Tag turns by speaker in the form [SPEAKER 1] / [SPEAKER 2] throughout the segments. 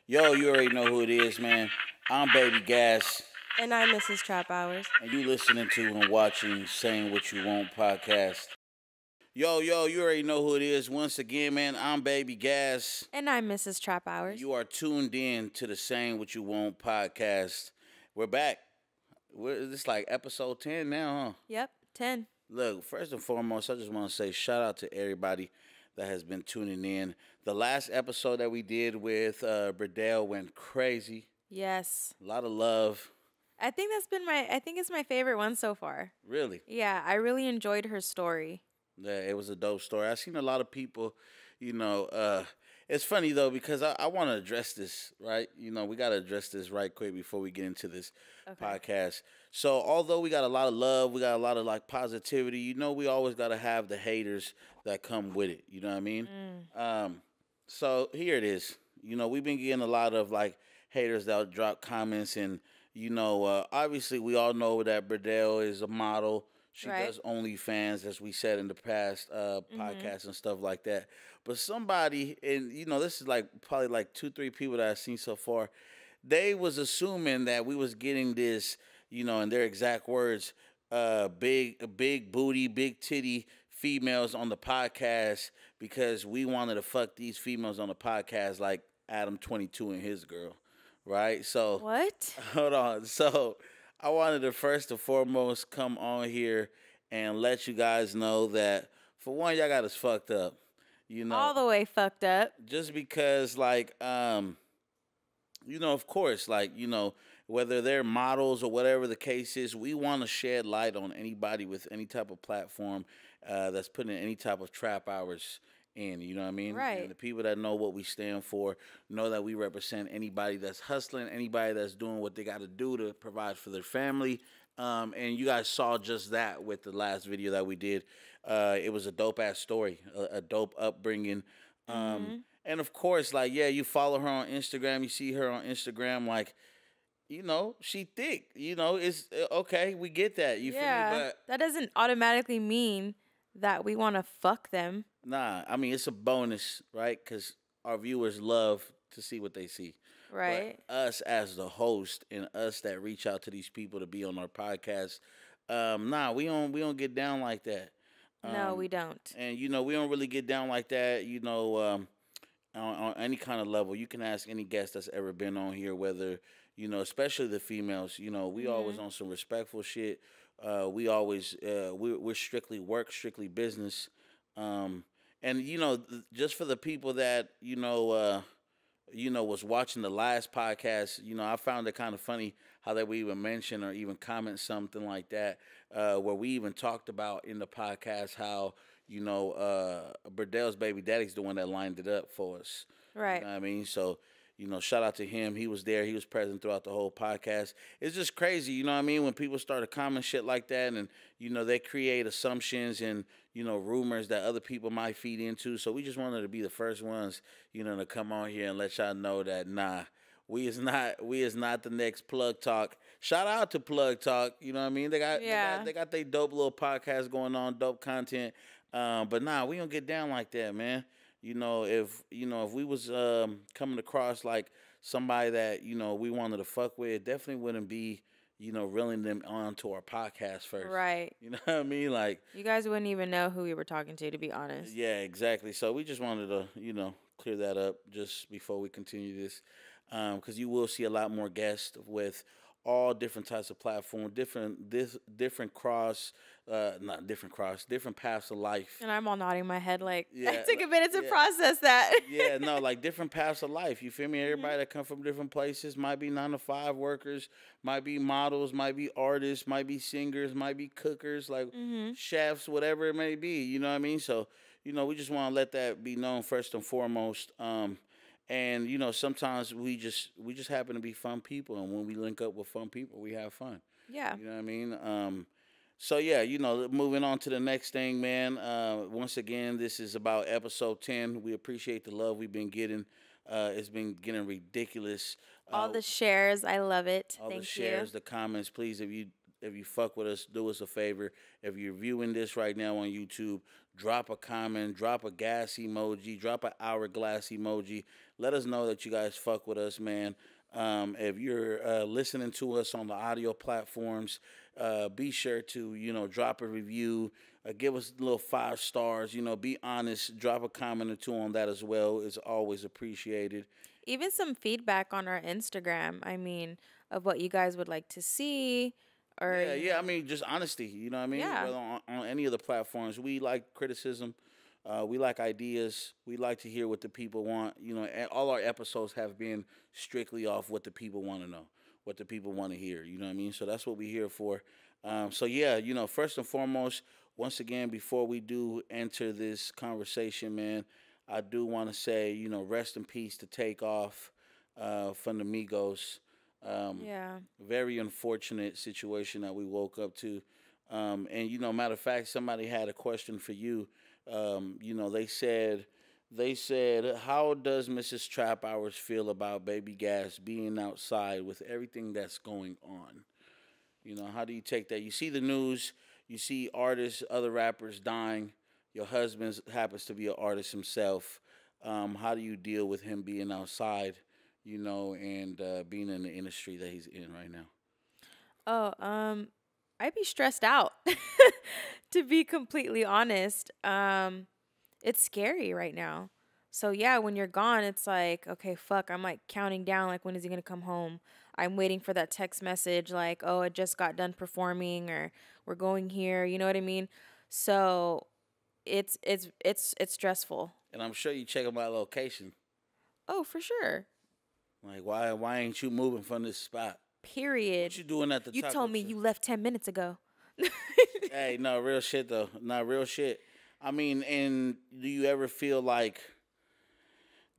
[SPEAKER 1] Yo, you already know who it is, man. I'm Baby Gas,
[SPEAKER 2] And I'm Mrs.Traphours.
[SPEAKER 1] and you listening to and watching Saying What You Want podcast. Yo, you already know who it is. Once again, man, I'm Baby Gas.
[SPEAKER 2] And I'm Mrs.Traphours.
[SPEAKER 1] You are tuned in to the Saying What You Want podcast. We're back. This like episode 10 now, huh?
[SPEAKER 2] Yep, 10.
[SPEAKER 1] Look, first and foremost, I just want to say shout out to everybody that has been tuning in. The last episode that we did with Burdell went crazy.
[SPEAKER 2] Yes.
[SPEAKER 1] A lot of love.
[SPEAKER 2] I think it's my favorite one so far.
[SPEAKER 1] Really?
[SPEAKER 2] Yeah, I really enjoyed her story.
[SPEAKER 1] Yeah, it was a dope story. I've seen a lot of people, it's funny though because I want to address this, right? We got to address this right quick before we get into this podcast. So, although we got a lot of love, we got a lot of like positivity, we always got to have the haters that come with it. You know what I mean? So, here it is. We've been getting a lot of like haters that drop comments and, obviously we all know that Burdell is a model. She does OnlyFans, as we said in the past podcasts and stuff like that. But somebody, and this is like probably like 2-3 people that I've seen so far, they was assuming that we was getting this, in their exact words, big booty, big titty females on the podcast because we wanted to fuck these females on the podcast like Adam 22 and his girl, right? So
[SPEAKER 2] What?
[SPEAKER 1] hold on. So I wanted to first and foremost come on here and let you guys know that for one, y'all got us fucked up.
[SPEAKER 2] All the way fucked up.
[SPEAKER 1] Just because, like, of course, like, whether they're models or whatever the case is, we want to shed light on anybody with any type of platform that's putting any type of trap hours in, you know what I mean?
[SPEAKER 2] Right.
[SPEAKER 1] And the people that know what we stand for know that we represent anybody that's hustling, anybody that's doing what they got to do to provide for their family. And you guys saw just that with the last video that we did. It was a dope ass story, a dope upbringing. And of course, like, yeah, you follow her on Instagram, you see her on Instagram, like, she thick. It's okay. We get that. You feel me? But
[SPEAKER 2] that doesn't automatically mean that we want to fuck them.
[SPEAKER 1] nah, I mean, it's a bonus, right? Because our viewers love to see what they see.
[SPEAKER 2] Right.
[SPEAKER 1] But us as the host and us that reach out to these people to be on our podcast, nah, we don't get down like that.
[SPEAKER 2] No, we don't.
[SPEAKER 1] And we don't really get down like that. On any kind of level, you can ask any guest that's ever been on here, whether especially the females. We always on some respectful shit. We always we're strictly work, strictly business. And just for the people that was watching the last podcast, I found it kind of funny how they would even mention or even comment something like that, where we even talked about in the podcast how Burdell's baby daddy's the one that lined it up for us.
[SPEAKER 2] Right.
[SPEAKER 1] You know what I mean? So, shout out to him. He was there. He was present throughout the whole podcast. It's just crazy, you know what I mean? When people start to comment shit like that and, they create assumptions and, rumors that other people might feed into. So we just wanted to be the first ones, to come on here and let y'all know that, nah, we is not the next Plug Talk. Shout out to Plug Talk, you know what I mean? They got their dope little podcast going on, dope content. But nah, we don't get down like that, man. If we was coming across like somebody that we wanted to fuck with, it definitely wouldn't be reeling them onto our podcast first.
[SPEAKER 2] Right.
[SPEAKER 1] You know what I mean? Like,
[SPEAKER 2] you guys wouldn't even know who we were talking to be honest.
[SPEAKER 1] Yeah, exactly. So we just wanted to clear that up just before we continue this, because you will see a lot more guests with all different types of platforms, different paths of life.
[SPEAKER 2] And I'm all nodding my head like,
[SPEAKER 1] Yeah,
[SPEAKER 2] I took a minute to process that.
[SPEAKER 1] Yeah, no, like different paths of life. You feel me? Everybody that come from different places might be 9-to-5 workers, might be models, might be artists, might be singers, might be cookers, like chefs, whatever it may be. You know what I mean? So, we just want to let that be known first and foremost. And sometimes we just happen to be fun people, and when we link up with fun people, we have fun.
[SPEAKER 2] Yeah.
[SPEAKER 1] You know what I mean? So yeah, moving on to the next thing, man. Once again, this is about episode 10. We appreciate the love we've been getting. It's been getting ridiculous.
[SPEAKER 2] All the shares, I love it.
[SPEAKER 1] All
[SPEAKER 2] Thank
[SPEAKER 1] the shares,
[SPEAKER 2] you.
[SPEAKER 1] the comments, please. If you fuck with us, do us a favor. If you're viewing this right now on YouTube, drop a comment, drop a gas emoji, drop an hourglass emoji. Let us know that you guys fuck with us, man. If you're listening to us on the audio platforms, be sure to, drop a review, give us a little 5 stars, be honest, drop a comment or two on that as well. It's always appreciated.
[SPEAKER 2] Even some feedback on our Instagram, I mean, of what you guys would like to see. Or,
[SPEAKER 1] Yeah. I mean, just honesty, you know what I mean?
[SPEAKER 2] Yeah.
[SPEAKER 1] Whether on any of the platforms. We like criticism. We like ideas. We like to hear what the people want. And all our episodes have been strictly off what the people want to know, what the people want to hear. You know what I mean? So that's what we're here for. So yeah, first and foremost, once again, before we do enter this conversation, man, I do want to say, rest in peace to Takeoff from the Migos.
[SPEAKER 2] Yeah.
[SPEAKER 1] Very unfortunate situation that we woke up to. And matter of fact, somebody had a question for you. They said, how does Mrs. Traphours feel about Baby Gas being outside with everything that's going on? How do you take that? You see the news, you see artists, other rappers dying. Your husband happens to be an artist himself. How do you deal with him being outside, and being in the industry that he's in right now?
[SPEAKER 2] I'd be stressed out, to be completely honest. It's scary right now. So yeah, when you're gone, it's like, okay, fuck, I'm like counting down, like, when is he gonna come home? I'm waiting for that text message, like, oh, I just got done performing, or we're going here. You know what I mean? So it's stressful.
[SPEAKER 1] And I'm sure you check my location.
[SPEAKER 2] Oh, for sure.
[SPEAKER 1] Like, why ain't you moving from this spot?
[SPEAKER 2] Period.
[SPEAKER 1] What you doing at the
[SPEAKER 2] You told me you left 10 minutes ago.
[SPEAKER 1] Hey, no, real shit, though. Not real shit. I mean, and do you ever feel like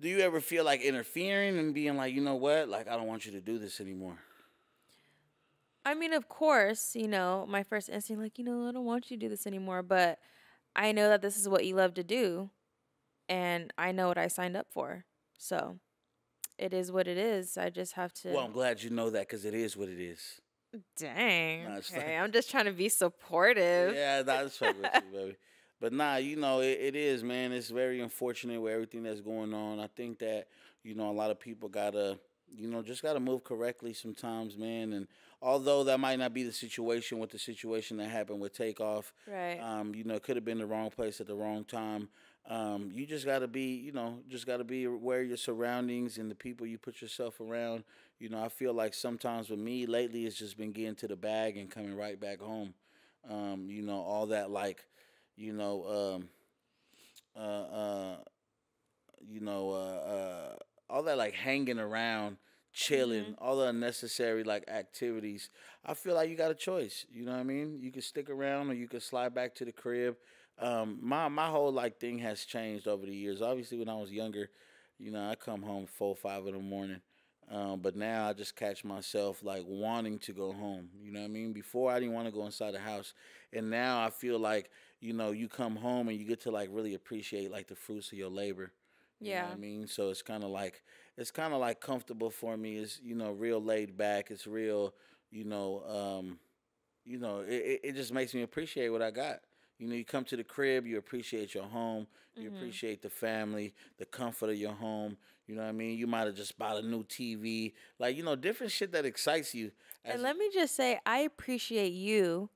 [SPEAKER 1] interfering and being like, you know what? Like, I don't want you to do this anymore.
[SPEAKER 2] I mean, of course, my first instinct, like, I don't want you to do this anymore. But I know that this is what you love to do. And I know what I signed up for. So it is what it is. I just have to.
[SPEAKER 1] Well, I'm glad you know that, because it is what it is.
[SPEAKER 2] Dang.
[SPEAKER 1] Nah,
[SPEAKER 2] Okay. I'm just trying to be supportive.
[SPEAKER 1] Yeah, that's fuck with you, baby. But nah, it is, man. It's very unfortunate with everything that's going on. I think that, a lot of people gotta, just gotta move correctly sometimes, man. And although that might not be the situation with the situation that happened with Takeoff,
[SPEAKER 2] Right.
[SPEAKER 1] it could have been the wrong place at the wrong time. You just gotta be, aware of your surroundings and the people you put yourself around. I feel like sometimes with me lately, it's just been getting to the bag and coming right back home. All that like, you know, uh, uh, all that like hanging around, chilling, all the unnecessary like activities. I feel like you got a choice. You know what I mean? You can stick around or you can slide back to the crib. My whole like thing has changed over the years. Obviously, when I was younger, I come home 4, 5 in the morning. But now I just catch myself like wanting to go home. You know what I mean? Before I didn't want to go inside the house, and now I feel like you come home and you get to like really appreciate like the fruits of your labor. You know
[SPEAKER 2] Yeah.
[SPEAKER 1] what I mean? So it's kind of like comfortable for me. It's real laid back. It's real. It just makes me appreciate what I got. You come to the crib, you appreciate your home, you appreciate the family, the comfort of your home. You know what I mean? You might have just bought a new TV, like different shit that excites you.
[SPEAKER 2] And let me just say, I appreciate you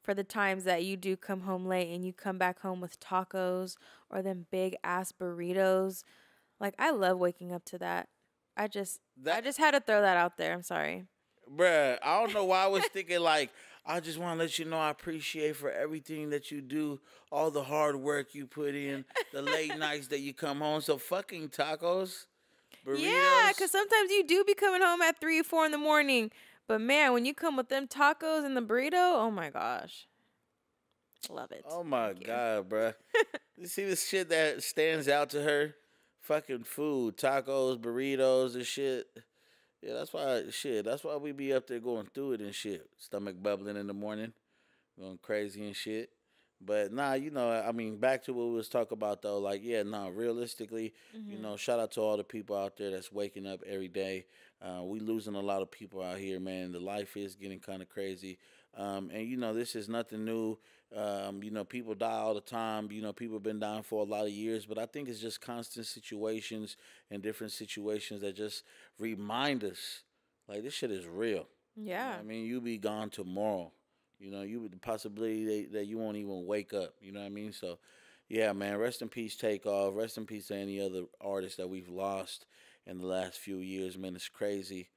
[SPEAKER 2] for the times that you do come home late and you come back home with tacos or them big ass burritos. Like, I love waking up to that. I just had to throw that out there. I'm sorry.
[SPEAKER 1] Bruh, I don't know why I was thinking like I just want to let you know I appreciate for everything that you do, all the hard work you put in, the late nights that you come home. So fucking tacos, burritos.
[SPEAKER 2] Yeah, because sometimes you do be coming home at 3 or 4 in the morning. But man, when you come with them tacos and the burrito, oh my gosh. Love it.
[SPEAKER 1] Oh my God, bruh. You see this shit that stands out to her? Fucking food, tacos, burritos, and shit. Yeah, that's why we be up there going through it and shit. Stomach bubbling in the morning, going crazy and shit. But nah, I mean, back to what we was talking about though. Like, yeah, nah, realistically, shout out to all the people out there that's waking up every day. We losing a lot of people out here, man. The life is getting kind of crazy. And you know, this is nothing new. You know, people die all the time. You know, people have been dying for a lot of years, but I think it's just constant situations and different situations that just remind us, like this shit is real. You know
[SPEAKER 2] Yeah.
[SPEAKER 1] what I mean? You be gone tomorrow. You know, you the possibility that you won't even wake up. You know what I mean? So, yeah, man. Rest in peace, Takeoff. Rest in peace to any other artists that we've lost in the last few years. Man, it's crazy.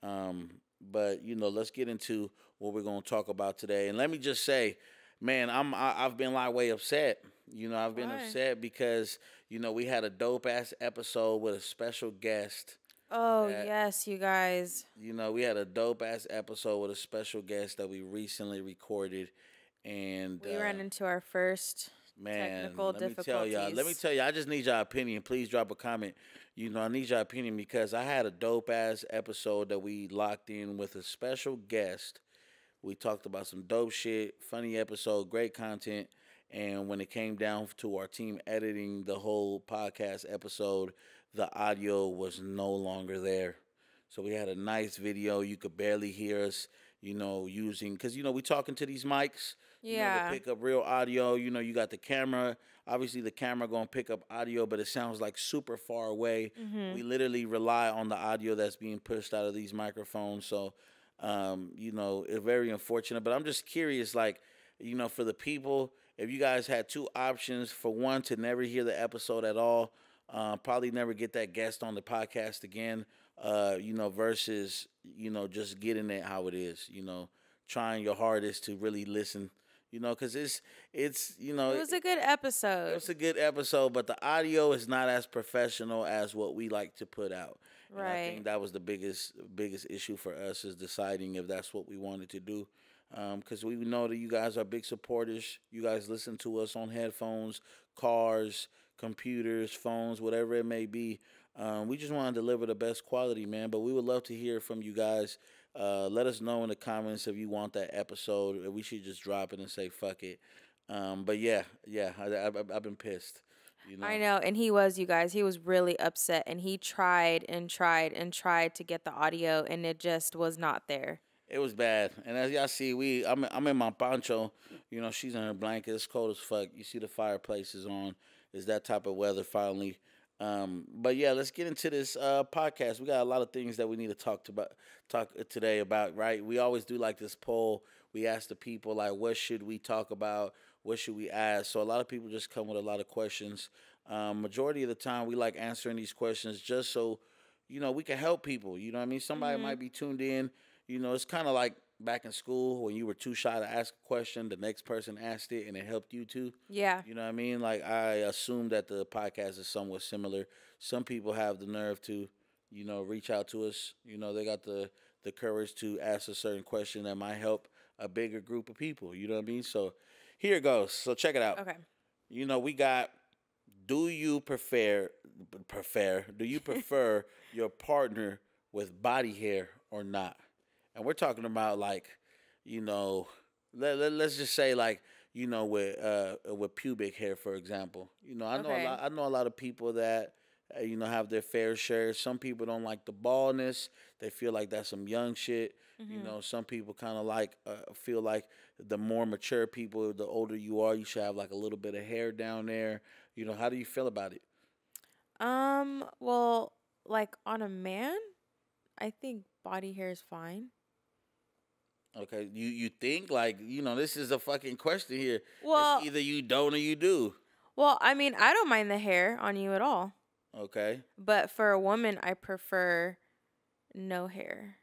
[SPEAKER 1] Um, but you know, let's get into what we're gonna talk about today. And let me just say, man, I've been like way upset. You know, I've been
[SPEAKER 2] Why?
[SPEAKER 1] upset because you know we had a dope ass episode with a special guest.
[SPEAKER 2] Oh,
[SPEAKER 1] That
[SPEAKER 2] yes, you guys.
[SPEAKER 1] you know we had a dope ass episode with a special guest that we recently recorded, and
[SPEAKER 2] We ran into our first
[SPEAKER 1] man,
[SPEAKER 2] technical
[SPEAKER 1] let me
[SPEAKER 2] difficulties.
[SPEAKER 1] tell you, I just need your opinion. Please drop a comment. You know, I need your opinion because I had a dope ass episode that we locked in with a special guest. We talked about some dope shit, funny episode, great content. And when it came down to our team editing the whole podcast episode, the audio was no longer there. So we had a nice video. You could barely hear us, you know, using, because, you know, we talking to these mics, you know, to
[SPEAKER 2] Yeah.
[SPEAKER 1] pick up real audio. You know, you got the camera. Obviously, the camera going to pick up audio, but it sounds like super far away.
[SPEAKER 2] Mhm.
[SPEAKER 1] We literally rely on the audio that's being pushed out of these microphones. So, you know, it's very unfortunate. But I'm just curious, like, you know, for the people, if you guys had two options, for one, to never hear the episode at all, probably never get that guest on the podcast again, you know, versus, you know, just getting it how it is, you know, trying your hardest to really listen, you know, because you know,
[SPEAKER 2] It was a good
[SPEAKER 1] it
[SPEAKER 2] episode.
[SPEAKER 1] was a good episode, but the audio is not as professional as what we like to put out. And I
[SPEAKER 2] Right.
[SPEAKER 1] think that was the biggest issue for us is deciding if that's what we wanted to do. Because we know that you guys are big supporters. You guys listen to us on headphones, cars, computers, phones, whatever it may be. We just want to deliver the best quality, man. But we would love to hear from you guys. Let us know in the comments if you want that episode. If we should just drop it and say fuck it. But yeah, I've been pissed. You
[SPEAKER 2] I
[SPEAKER 1] know,
[SPEAKER 2] know, and he was, you guys. He was really upset, and he tried and tried and tried to get the audio, and it just was not there.
[SPEAKER 1] it was bad. And as y'all see, I'm in my poncho. You know, she's in her blanket. It's cold as fuck. You see the fireplace is on. It's that type of weather finally. But yeah, let's get into this podcast. We got a lot of things that we need to talk today about, right? We always do like this poll. We ask the people like, what should we talk about? What should we ask? So a lot of people just come with a lot of questions. Majority of the time, we like answering these questions just so you know we can help people. You know what I mean? Somebody
[SPEAKER 2] Mhm.
[SPEAKER 1] might be tuned in. You know, it's kind of like back in school when you were too shy to ask a question, the next person asked it and it helped you too.
[SPEAKER 2] Yeah.
[SPEAKER 1] You know what I mean? Like I assume that the podcast is somewhat similar. Some people have the nerve to, you know, reach out to us. You know, they got the courage to ask a certain question that might help a bigger group of people. You know what I mean? So here it goes. So check it out.
[SPEAKER 2] Okay.
[SPEAKER 1] You know, we got do you do you prefer your partner with body hair or not? And we're talking about like, you know, let's just say like, you know, with pubic hair, for example. You know,
[SPEAKER 2] Okay.
[SPEAKER 1] I know a lot of people that you know have their fair share. Some people don't like the baldness. They feel like that's some young shit. You
[SPEAKER 2] Mhm.
[SPEAKER 1] know, some people kind of like feel like the more mature people, the older you are, you should have like a little bit of hair down there. You know, how do you feel about it?
[SPEAKER 2] Well, like on a man, I think body hair is fine.
[SPEAKER 1] Okay, you think like you know this is a fucking question here. It's
[SPEAKER 2] Well,
[SPEAKER 1] either you don't or you do.
[SPEAKER 2] I mean, I don't mind the hair on you at all.
[SPEAKER 1] Okay,
[SPEAKER 2] But for a woman, I prefer no hair.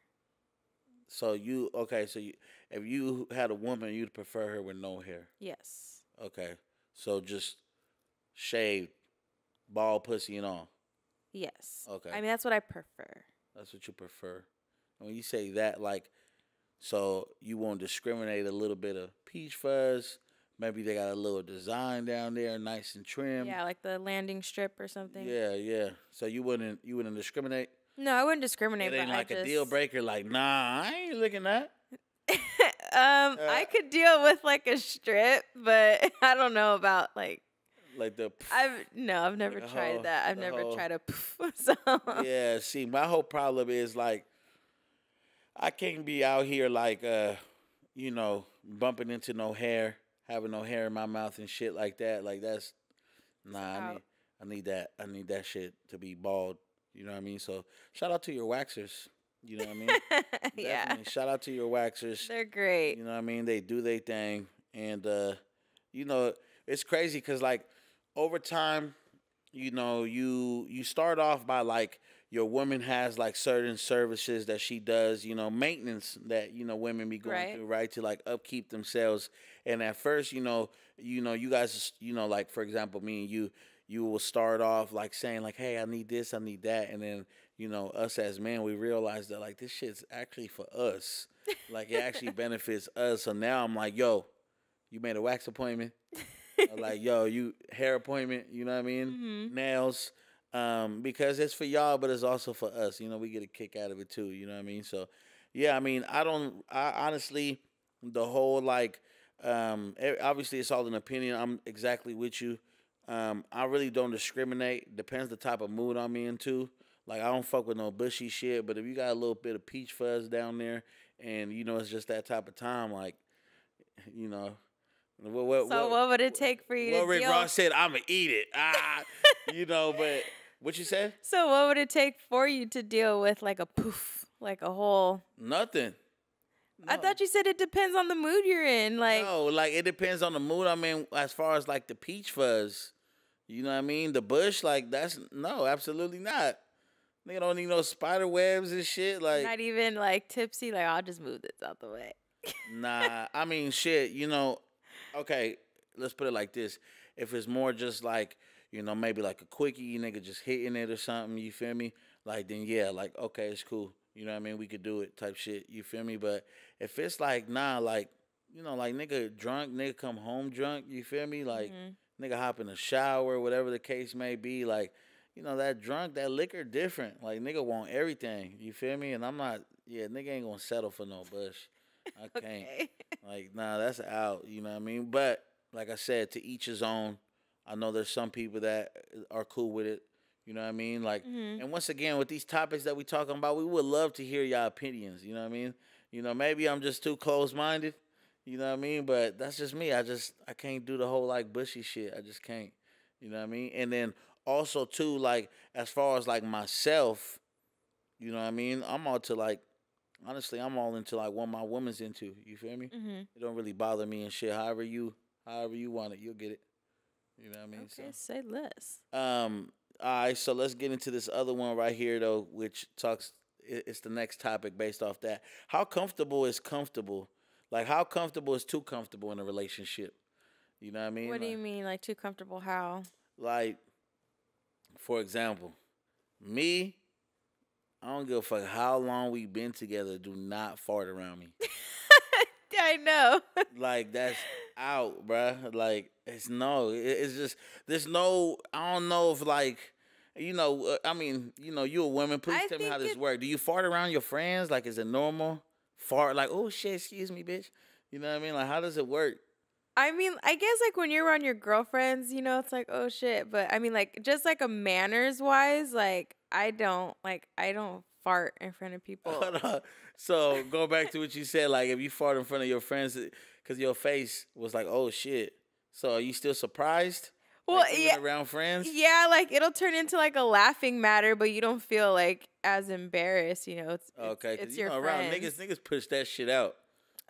[SPEAKER 1] so you okay? So you, if you had a woman, you'd prefer her with no hair.
[SPEAKER 2] Yes.
[SPEAKER 1] Okay, so just shaved, bald pussy and all.
[SPEAKER 2] Yes.
[SPEAKER 1] Okay,
[SPEAKER 2] I mean, that's what I prefer.
[SPEAKER 1] that's what you prefer. And when you say that, like, so you won't discriminate a little bit of peach fuzz. Maybe they got a little design down there, nice and trim.
[SPEAKER 2] Yeah, like the landing strip or something.
[SPEAKER 1] Yeah, yeah. So you wouldn't discriminate.
[SPEAKER 2] No, I wouldn't discriminate,
[SPEAKER 1] It ain't
[SPEAKER 2] but I
[SPEAKER 1] like a
[SPEAKER 2] just
[SPEAKER 1] deal breaker. Like, nah, I ain't looking at.
[SPEAKER 2] I could deal with like a strip, but I don't know about like
[SPEAKER 1] Like the
[SPEAKER 2] I've never
[SPEAKER 1] the
[SPEAKER 2] tried
[SPEAKER 1] whole
[SPEAKER 2] that. I've
[SPEAKER 1] the
[SPEAKER 2] never
[SPEAKER 1] whole
[SPEAKER 2] tried a so
[SPEAKER 1] yeah. See, my whole problem is like I can't be out here like bumping into no hair, having no hair in my mouth and shit like that. Like that's nah. I need that shit to be bald. You know what I mean? So shout out to your waxers. You know what I mean?
[SPEAKER 2] Yeah.
[SPEAKER 1] Definitely. Shout out to your waxers.
[SPEAKER 2] They're great.
[SPEAKER 1] You know what I mean? They do their thing, and you know, it's crazy because like over time, you start off by like your woman has like certain services that she does, maintenance that women be going through, right, to like upkeep themselves. And at first, you guys, like for example, me and you will start off like saying like, hey, I need this, I need that, and then us as men, we realize that like this shit's actually for us, like it actually benefits us. So now I'm like, yo, you made a wax appointment. Like, yo, you hair appointment, you know what I mean?
[SPEAKER 2] Mm-hmm.
[SPEAKER 1] Nails. Because it's for y'all, but it's also for us. We get a kick out of it too, you know what I mean? So yeah, I mean, I honestly, the whole like obviously it's all an opinion. I'm exactly with you. I really don't discriminate. Depends the type of mood I'm into. Like I don't fuck with no bushy shit, but if you got a little bit of peach fuzz down there and it's just that type of time, like,
[SPEAKER 2] what would it take for you to
[SPEAKER 1] Rick
[SPEAKER 2] deal?
[SPEAKER 1] Ross said, I'ma eat it. But what you said?
[SPEAKER 2] So what would it take for you to deal with like a poof, like a whole?
[SPEAKER 1] Nothing. No.
[SPEAKER 2] I thought you said it depends on the mood you're in. Like
[SPEAKER 1] no, like it depends on the mood. I mean, as far as like the peach fuzz, you know what I mean? The bush, like that's no, absolutely not. Nigga don't need no spider webs and shit. Like
[SPEAKER 2] not even like tipsy. Like I'll just move this out the way.
[SPEAKER 1] Nah, I mean shit. Okay, let's put it like this. If it's more just like, maybe like a quickie, nigga just hitting it or something, you feel me? Like, then yeah, like, okay, it's cool. You know what I mean? We could do it type shit, you feel me? But if it's like, nah, like, like nigga drunk, nigga come home drunk, you feel me? Like, nigga hop in the shower, whatever the case may be, like, that drunk, that liquor different. Like, nigga want everything, you feel me? And I'm not, nigga ain't gonna settle for no bush. I can't.
[SPEAKER 2] Okay.
[SPEAKER 1] Like, nah, that's out, you know what I mean? But, like I said, to each his own. I know there's some people that are cool with it, you know what I mean? Like, and once again, with these topics that we talking about, we would love to hear y'all opinions, you know what I mean? Maybe I'm just too close-minded, you know what I mean? But that's just me. I can't do the whole, like, bushy shit. I just can't, you know what I mean? And then also, too, like, as far as, like, myself, you know what I mean? I'm all to, like, honestly, I'm all into like what my woman's into. You feel me? It don't really bother me and shit. However you want it, you'll get it. You know what I mean?
[SPEAKER 2] Okay, say less.
[SPEAKER 1] All right, so let's get into this other one right here though, which talks. It's the next topic based off that. How comfortable is comfortable? Like how comfortable is too comfortable in a relationship? You know what I mean?
[SPEAKER 2] What do you mean, like too comfortable? How?
[SPEAKER 1] Like, for example, me. I don't give a fuck how long we been together. Do not fart around me.
[SPEAKER 2] I know.
[SPEAKER 1] Like, that's out, bruh. Like, it's just, there's no, I don't know if, like, I mean, you a woman. Please tell me how this works. Do you fart around your friends? Like, is it normal? Fart, like, oh, shit, excuse me, bitch. You know what I mean? Like, how does it work?
[SPEAKER 2] I mean, I guess, like, when you're around your girlfriends, it's like, oh, shit. But, I mean, like, just, like, a manners-wise, like, I don't fart in front of people.
[SPEAKER 1] So, go back to what you said. Like, if you fart in front of your friends, because your face was like, oh, shit. So, are you still surprised?
[SPEAKER 2] Well,
[SPEAKER 1] like, yeah. Around friends?
[SPEAKER 2] Yeah, like, it'll turn into, like, a laughing matter, but you don't feel, like, as embarrassed, It's your friends.
[SPEAKER 1] Around niggas push that shit out.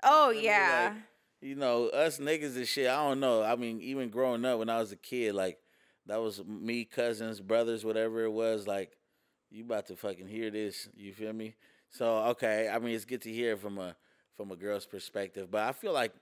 [SPEAKER 2] Oh, yeah.
[SPEAKER 1] Like, us niggas and shit, I don't know. I mean, even growing up when I was a kid, like, that was me, cousins, brothers, whatever it was, like, you about to fucking hear this, you feel me? So, okay, I mean, it's good to hear from a girl's perspective, but I feel like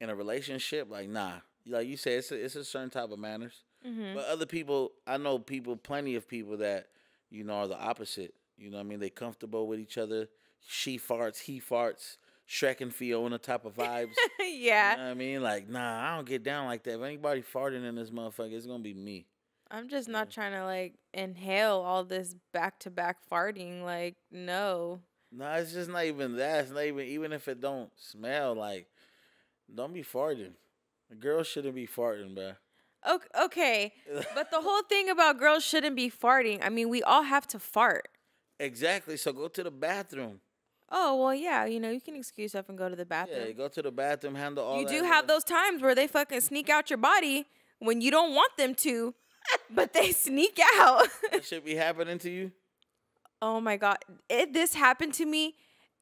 [SPEAKER 1] in a relationship, like, nah. Like you said, it's a certain type of manners. But other people, I know plenty of people that, are the opposite. You know what I mean? They comfortable with each other. She farts, he farts. Shrek and Fiona type of vibes.
[SPEAKER 2] Yeah.
[SPEAKER 1] You know what I mean? Like, nah, I don't get down like that. If anybody farting in this motherfucker, it's going to be me.
[SPEAKER 2] I'm just not trying to, like, inhale all this back-to-back farting. Like, no.
[SPEAKER 1] No, it's just not even that. It's not even if it don't smell, like, don't be farting. A girl shouldn't be farting, bro.
[SPEAKER 2] Okay. But the whole thing about girls shouldn't be farting, I mean, we all have to fart.
[SPEAKER 1] Exactly. So go to the bathroom.
[SPEAKER 2] Oh, well, yeah, you know, you can excuse yourself and go to the bathroom.
[SPEAKER 1] Yeah, go to the bathroom, handle all
[SPEAKER 2] You
[SPEAKER 1] that.
[SPEAKER 2] do have those times where they fucking sneak out your body when you don't want them to, but they sneak out.
[SPEAKER 1] That shit be happening to you?
[SPEAKER 2] Oh my God. This happened to me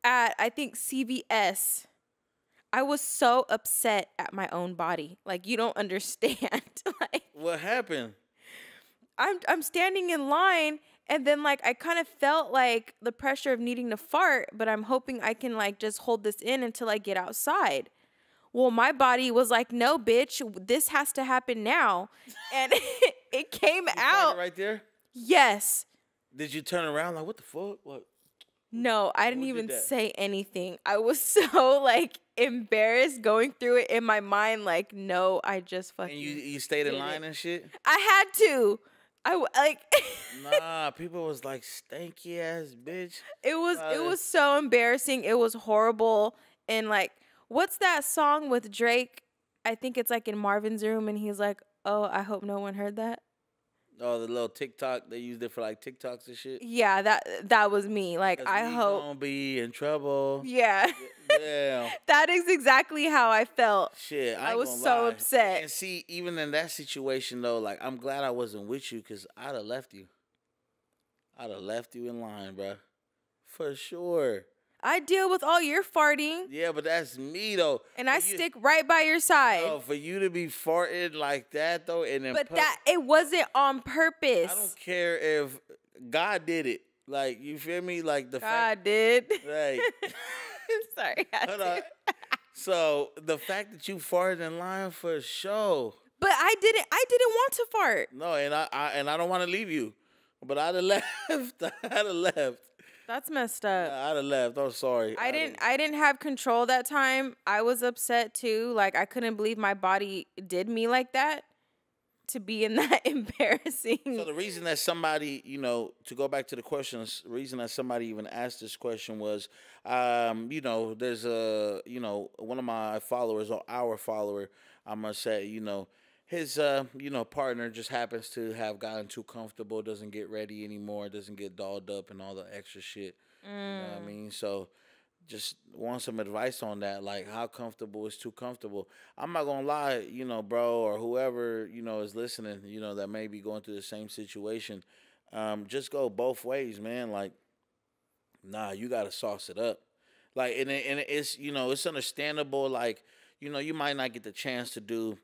[SPEAKER 2] at, I think, CVS. I was so upset at my own body. Like, you don't understand. Like,
[SPEAKER 1] What happened?
[SPEAKER 2] I'm standing in line, and then like I kind of felt like the pressure of needing to fart, but I'm hoping I can like just hold this in until I get outside. Well, my body was like, "No, bitch, this has to happen now," and it came
[SPEAKER 1] You
[SPEAKER 2] out
[SPEAKER 1] farted right there?
[SPEAKER 2] Yes.
[SPEAKER 1] Did you turn around like, what the fuck? What?
[SPEAKER 2] No, I didn't
[SPEAKER 1] Who did
[SPEAKER 2] even
[SPEAKER 1] that?
[SPEAKER 2] say anything. I was so like embarrassed going through it in my mind. Like, no, I just fucking.
[SPEAKER 1] And you stayed in
[SPEAKER 2] did
[SPEAKER 1] line
[SPEAKER 2] it.
[SPEAKER 1] and shit?
[SPEAKER 2] I had to. Like.
[SPEAKER 1] Nah, people was like, stanky ass bitch.
[SPEAKER 2] It was so embarrassing. It was horrible. And like, what's that song with Drake? I think it's like in Marvin's room, and he's like, "Oh, I hope no one heard that."
[SPEAKER 1] Oh, the little TikTok, they used it for like TikToks and shit.
[SPEAKER 2] Yeah, that was me. Like,
[SPEAKER 1] 'Cause
[SPEAKER 2] I
[SPEAKER 1] we
[SPEAKER 2] hope.
[SPEAKER 1] gonna be in trouble.
[SPEAKER 2] Yeah.
[SPEAKER 1] Yeah.
[SPEAKER 2] That is exactly how I felt.
[SPEAKER 1] Shit,
[SPEAKER 2] I
[SPEAKER 1] ain't
[SPEAKER 2] was
[SPEAKER 1] gonna
[SPEAKER 2] so
[SPEAKER 1] lie.
[SPEAKER 2] upset.
[SPEAKER 1] And see, even in that situation though, like I'm glad I wasn't with you because I'd have left you. I'd have left you in line, bro. For sure.
[SPEAKER 2] I deal with all your farting,
[SPEAKER 1] Yeah, but that's me though.
[SPEAKER 2] and I
[SPEAKER 1] For you-
[SPEAKER 2] stick right by your side.
[SPEAKER 1] No, for you to be farting like that though, and then
[SPEAKER 2] But that it wasn't on purpose.
[SPEAKER 1] I don't care if God did it. Like you feel me? Like the
[SPEAKER 2] God did.
[SPEAKER 1] Right.
[SPEAKER 2] Sorry.
[SPEAKER 1] Hold on. So the fact that you farted in line for sure.
[SPEAKER 2] But I didn't want to fart.
[SPEAKER 1] No, and I don't want to leave you, but I'd have left. I'd have left.
[SPEAKER 2] That's messed up.
[SPEAKER 1] I'd have left. I'm sorry.
[SPEAKER 2] I didn't have control that time. I was upset too. Like I couldn't believe my body did me like that. To be in that embarrassing.
[SPEAKER 1] So the reason that somebody, to go back to the questions, the reason that somebody even asked this question was, there's one of my followers or our follower, I must say, his, partner just happens to have gotten too comfortable, doesn't get ready anymore, doesn't get dolled up and all the extra shit. You know what I mean? So just want some advice on that. Like, how comfortable is too comfortable? I'm not gonna lie, bro, or whoever, is listening, that may be going through the same situation. Just go both ways, man. Like, nah, you gotta sauce it up. Like, and it's, it's understandable. Like, you might not get the chance to do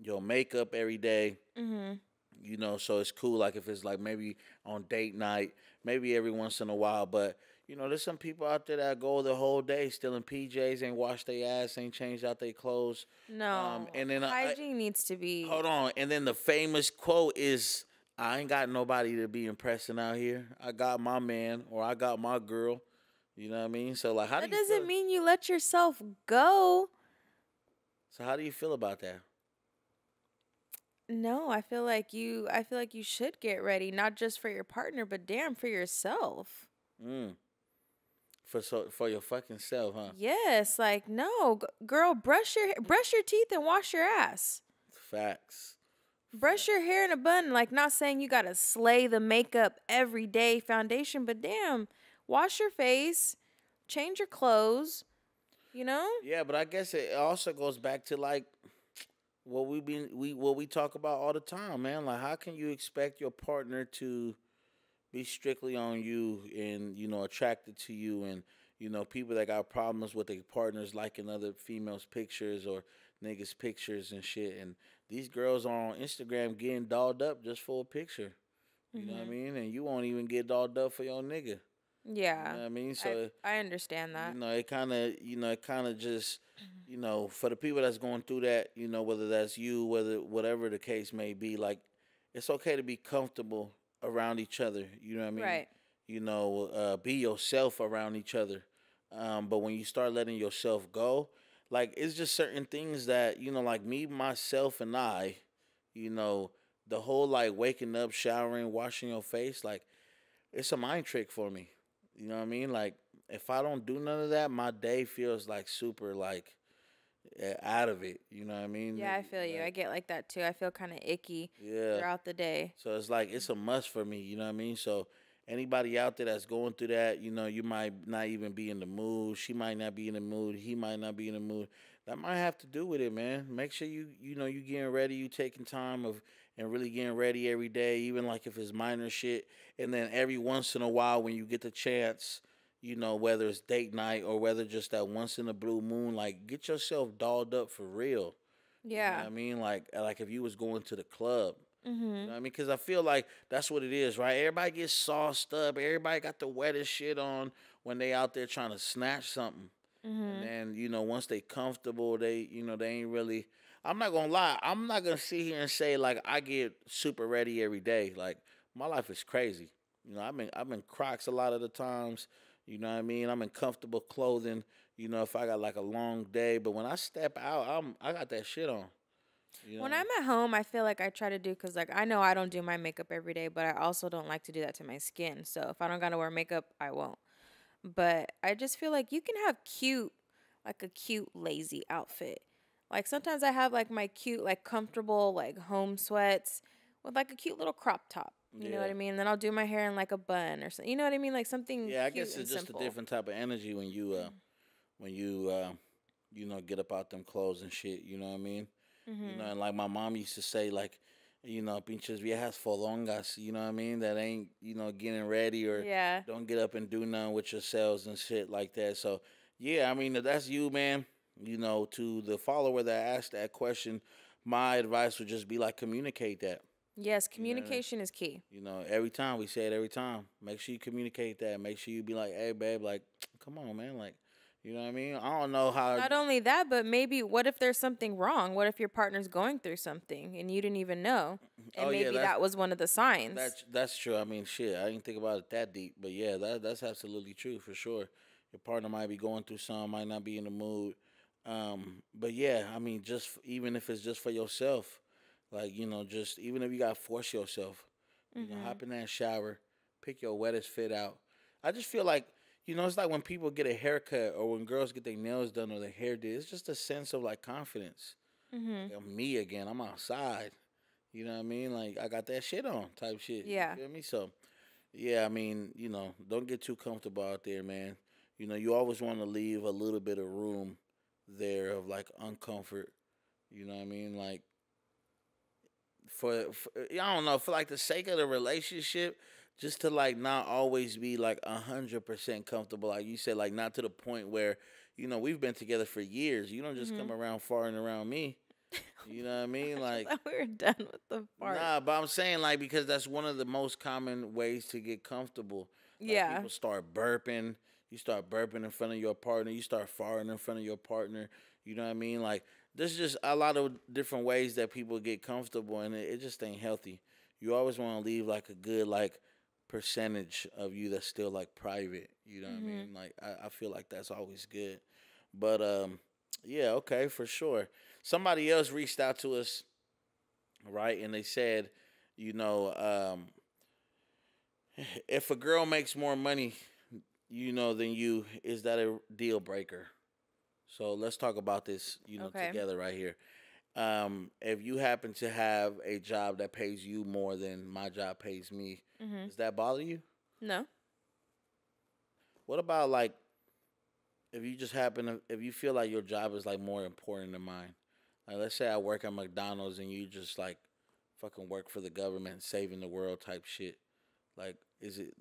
[SPEAKER 1] your makeup every day. Mm-hmm. So it's cool. Like, if it's like maybe on date night, maybe every once in a while, but. There's some people out there that go the whole day still in PJs, ain't washed their ass, ain't changed out their clothes.
[SPEAKER 2] No,
[SPEAKER 1] and then
[SPEAKER 2] hygiene needs to be.
[SPEAKER 1] Hold on, and then the famous quote is, "I ain't got nobody to be impressing out here. I got my man or I got my girl." You know what I mean? So like,
[SPEAKER 2] that doesn't mean you let yourself go.
[SPEAKER 1] So how do you feel about that?
[SPEAKER 2] No, I feel like you should get ready, not just for your partner, but damn for yourself.
[SPEAKER 1] For your fucking self, huh?
[SPEAKER 2] Yes, like no, girl, brush your teeth and wash your ass.
[SPEAKER 1] Facts.
[SPEAKER 2] Brush your hair in a bun. Like, not saying you gotta slay the makeup every day foundation, but damn, wash your face, change your clothes.
[SPEAKER 1] Yeah, but I guess it also goes back to like what we talk about all the time, man. Like, how can you expect your partner to be strictly on you and, attracted to you and, people that got problems with their partners liking other females' pictures or niggas' pictures and shit. And these girls are on Instagram getting dolled up just for a picture. You know what I mean? And you won't even get dolled up for your nigga.
[SPEAKER 2] Yeah.
[SPEAKER 1] You know what I mean? So
[SPEAKER 2] I understand that.
[SPEAKER 1] It kind of just, for the people that's going through that, whether that's you, whatever the case may be, like, it's okay to be comfortable around each other, you know what I mean?
[SPEAKER 2] Right.
[SPEAKER 1] Be yourself around each other. But when you start letting yourself go, like, it's just certain things that, like me, myself, and I, the whole, like, waking up, showering, washing your face, like, it's a mind trick for me. You know what I mean? Like, if I don't do none of that, my day feels, like, super, like, out of it. You know what I mean?
[SPEAKER 2] Yeah, I feel you.
[SPEAKER 1] Like,
[SPEAKER 2] I get like that too. I feel kind of icky throughout the day.
[SPEAKER 1] So it's like, it's a must for me. You know what I mean? So, anybody out there that's going through that, you might not even be in the mood. She might not be in the mood. He might not be in the mood. That might have to do with it, man. Make sure you getting ready, you taking time of and really getting ready every day, even like if it's minor shit. And then every once in a while, when you get the chance, whether it's date night or whether just that once in a blue moon, like get yourself dolled up for real. You know what
[SPEAKER 2] Yeah.
[SPEAKER 1] I mean? Like if you was going to the club. You know
[SPEAKER 2] Mhm.
[SPEAKER 1] what I mean? Because I feel like that's what it is, right? Everybody gets sauced up. Everybody got the wettest shit on when they out there trying to snatch something. And
[SPEAKER 2] Mhm.
[SPEAKER 1] then, once they comfortable, they ain't really. I'm not gonna lie. I'm not gonna sit here and say like I get super ready every day. Like my life is crazy. I've been Crocs a lot of the times. You know what I mean? I'm in comfortable clothing. If I got like a long day, but when I step out, I got that shit on. You
[SPEAKER 2] When
[SPEAKER 1] know.
[SPEAKER 2] I'm at home, I feel like I try to do because, like, I know I don't do my makeup every day, but I also don't like to do that to my skin. So if I don't gotta wear makeup, I won't. But I just feel like you can have like a cute, lazy outfit. Like sometimes I have like my cute, like comfortable, like home sweats with like a cute little crop top. You know what
[SPEAKER 1] Yeah.
[SPEAKER 2] I mean? Then I'll do my hair in like a bun or something. You know what I mean? Like something
[SPEAKER 1] Yeah, I
[SPEAKER 2] cute
[SPEAKER 1] guess
[SPEAKER 2] and
[SPEAKER 1] it's just a
[SPEAKER 2] simple.
[SPEAKER 1] different type of energy when you get up out them clothes and shit. You know what I mean?
[SPEAKER 2] Mhm.
[SPEAKER 1] And like my mom used to say, like, pinches viejas folongas. You know what I mean? That ain't getting ready or
[SPEAKER 2] Yeah.
[SPEAKER 1] don't get up and do nothing with yourselves and shit like that. So yeah, I mean if that's you, man. To the follower that asked that question, my advice would just be like communicate that.
[SPEAKER 2] Yes,
[SPEAKER 1] You know,
[SPEAKER 2] communication is key.
[SPEAKER 1] every time we say it every time. Make sure you communicate that. Make sure you be like, hey, babe, like, come on, man, like, you know what I mean? I don't know how.
[SPEAKER 2] Not only that, but maybe what if there's something wrong? What if your partner's going through something and you didn't even know?
[SPEAKER 1] Oh
[SPEAKER 2] And
[SPEAKER 1] yeah,
[SPEAKER 2] maybe that was one of the signs.
[SPEAKER 1] that's true. I mean, shit, I didn't think about it that deep, but yeah, that's absolutely true for sure. Your partner might be going through something, might not be in the mood. But yeah, I mean, just even if it's just for yourself, like just even if you gotta force yourself,
[SPEAKER 2] Mhm.
[SPEAKER 1] hop in that shower, pick your wettest fit out. I just feel like it's like when people get a haircut or when girls get their nails done or their hair did. It's just a sense of like confidence.
[SPEAKER 2] Mhm.
[SPEAKER 1] Like I'm me again. I'm outside. You know what I mean? Like I got that shit on, type shit. You
[SPEAKER 2] Yeah.
[SPEAKER 1] feel me? So yeah, I mean, don't get too comfortable out there, man. You always want to leave a little bit of room there of like uncomfort. You know what I mean? Like for I don't know, for like the sake of the relationship, just to like not always be like 100% comfortable. Like you said, like not to the point where we've been together for years. You don't just come
[SPEAKER 2] Mhm.
[SPEAKER 1] around farting around me. You know what I mean?
[SPEAKER 2] I
[SPEAKER 1] Like
[SPEAKER 2] thought we were done with the part.
[SPEAKER 1] nah, but I'm saying like because that's one of the most common ways to get comfortable. Like
[SPEAKER 2] Yeah.
[SPEAKER 1] people start burping. You start burping in front of your partner. You start farting in front of your partner. You know what I mean? Like there's just a lot of different ways that people get comfortable, and it just ain't healthy. You always want to leave like a good like percentage of you that's still like private. You know what I
[SPEAKER 2] Mhm.
[SPEAKER 1] mean? Like I feel like that's always good. But yeah, okay, for sure. Somebody else reached out to us, right? And they said, you know, um, if a girl makes more money, than you, is that a deal breaker? So let's talk about this,
[SPEAKER 2] Okay.
[SPEAKER 1] together right here. If you happen to have a job that pays you more than my job pays me,
[SPEAKER 2] Mhm.
[SPEAKER 1] does that bother you?
[SPEAKER 2] No.
[SPEAKER 1] What about like if you feel like your job is like more important than mine? Like let's say I work at McDonald's and you just like fucking work for the government, saving the world type shit. Like, is it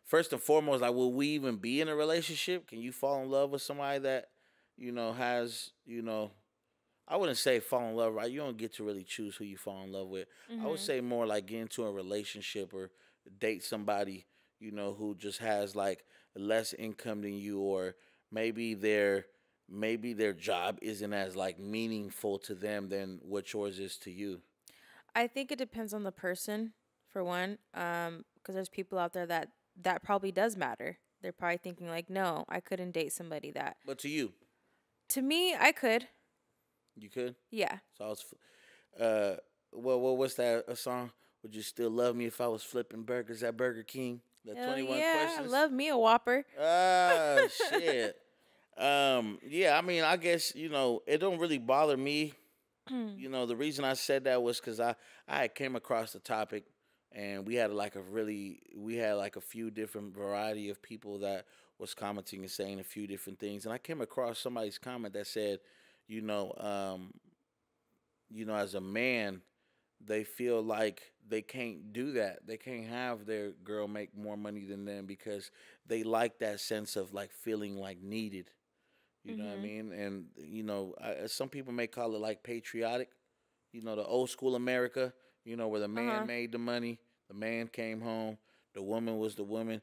[SPEAKER 1] first and foremost? Like, will we even be in a relationship? Can you fall in love with somebody that has I wouldn't say fall in love, right? You don't get to really choose who you fall in love with. I would
[SPEAKER 2] Mhm.
[SPEAKER 1] say more like get into a relationship or date somebody who just has like less income than you, or maybe their job isn't as like meaningful to them than what yours is to you.
[SPEAKER 2] I think it depends on the person, for one. Because there's people out there that probably does matter. They're probably thinking like, no, I couldn't date somebody that.
[SPEAKER 1] But to you,
[SPEAKER 2] To me, I could.
[SPEAKER 1] you could.
[SPEAKER 2] Yeah.
[SPEAKER 1] So I was Uh, what's that a song? Would you still love me if I was flipping burgers at Burger King? The
[SPEAKER 2] Hell
[SPEAKER 1] 21
[SPEAKER 2] yeah. I
[SPEAKER 1] questions.
[SPEAKER 2] love me a Whopper.
[SPEAKER 1] Ah, shit. Yeah, I mean, I guess it don't really bother me. The reason I said that was because I had came across the topic and we had like a few different variety of people that was commenting and saying a few different things, and I came across somebody's comment that said, you know, as a man, they feel like they can't do that. They can't have their girl make more money than them because they like that sense of like feeling like needed. You know what I
[SPEAKER 2] Mhm.
[SPEAKER 1] mean? And some people may call it like patriotic. The old school America. Where the
[SPEAKER 2] Uh
[SPEAKER 1] man
[SPEAKER 2] huh.
[SPEAKER 1] made the money, the man came home, the woman was the woman.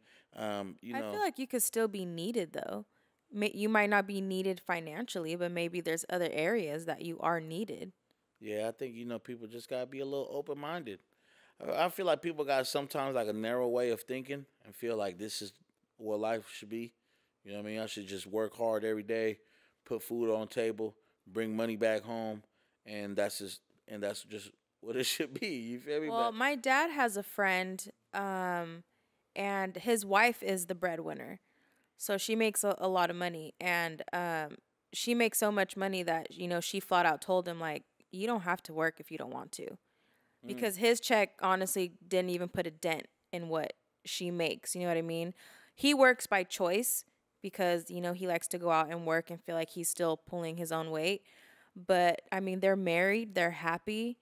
[SPEAKER 1] You
[SPEAKER 2] I feel
[SPEAKER 1] know,
[SPEAKER 2] like you could still be needed though. You might not be needed financially, but maybe there's other areas that you are needed.
[SPEAKER 1] yeah, I think people just gotta be a little open minded. I feel like people got sometimes like a narrow way of thinking and feel like this is what life should be. You know what I mean? I should just work hard every day, put food on the table, bring money back home, and that's just what it should be. You feel me?
[SPEAKER 2] Well,
[SPEAKER 1] But
[SPEAKER 2] my dad has a friend, and his wife is the breadwinner. So she makes a lot of money, and she makes so much money that she flat out told him like, you don't have to work if you don't want to,
[SPEAKER 1] mm,
[SPEAKER 2] because his check honestly didn't even put a dent in what she makes. You know what I mean? He works by choice because he likes to go out and work and feel like he's still pulling his own weight. But I mean, they're married, they're happy.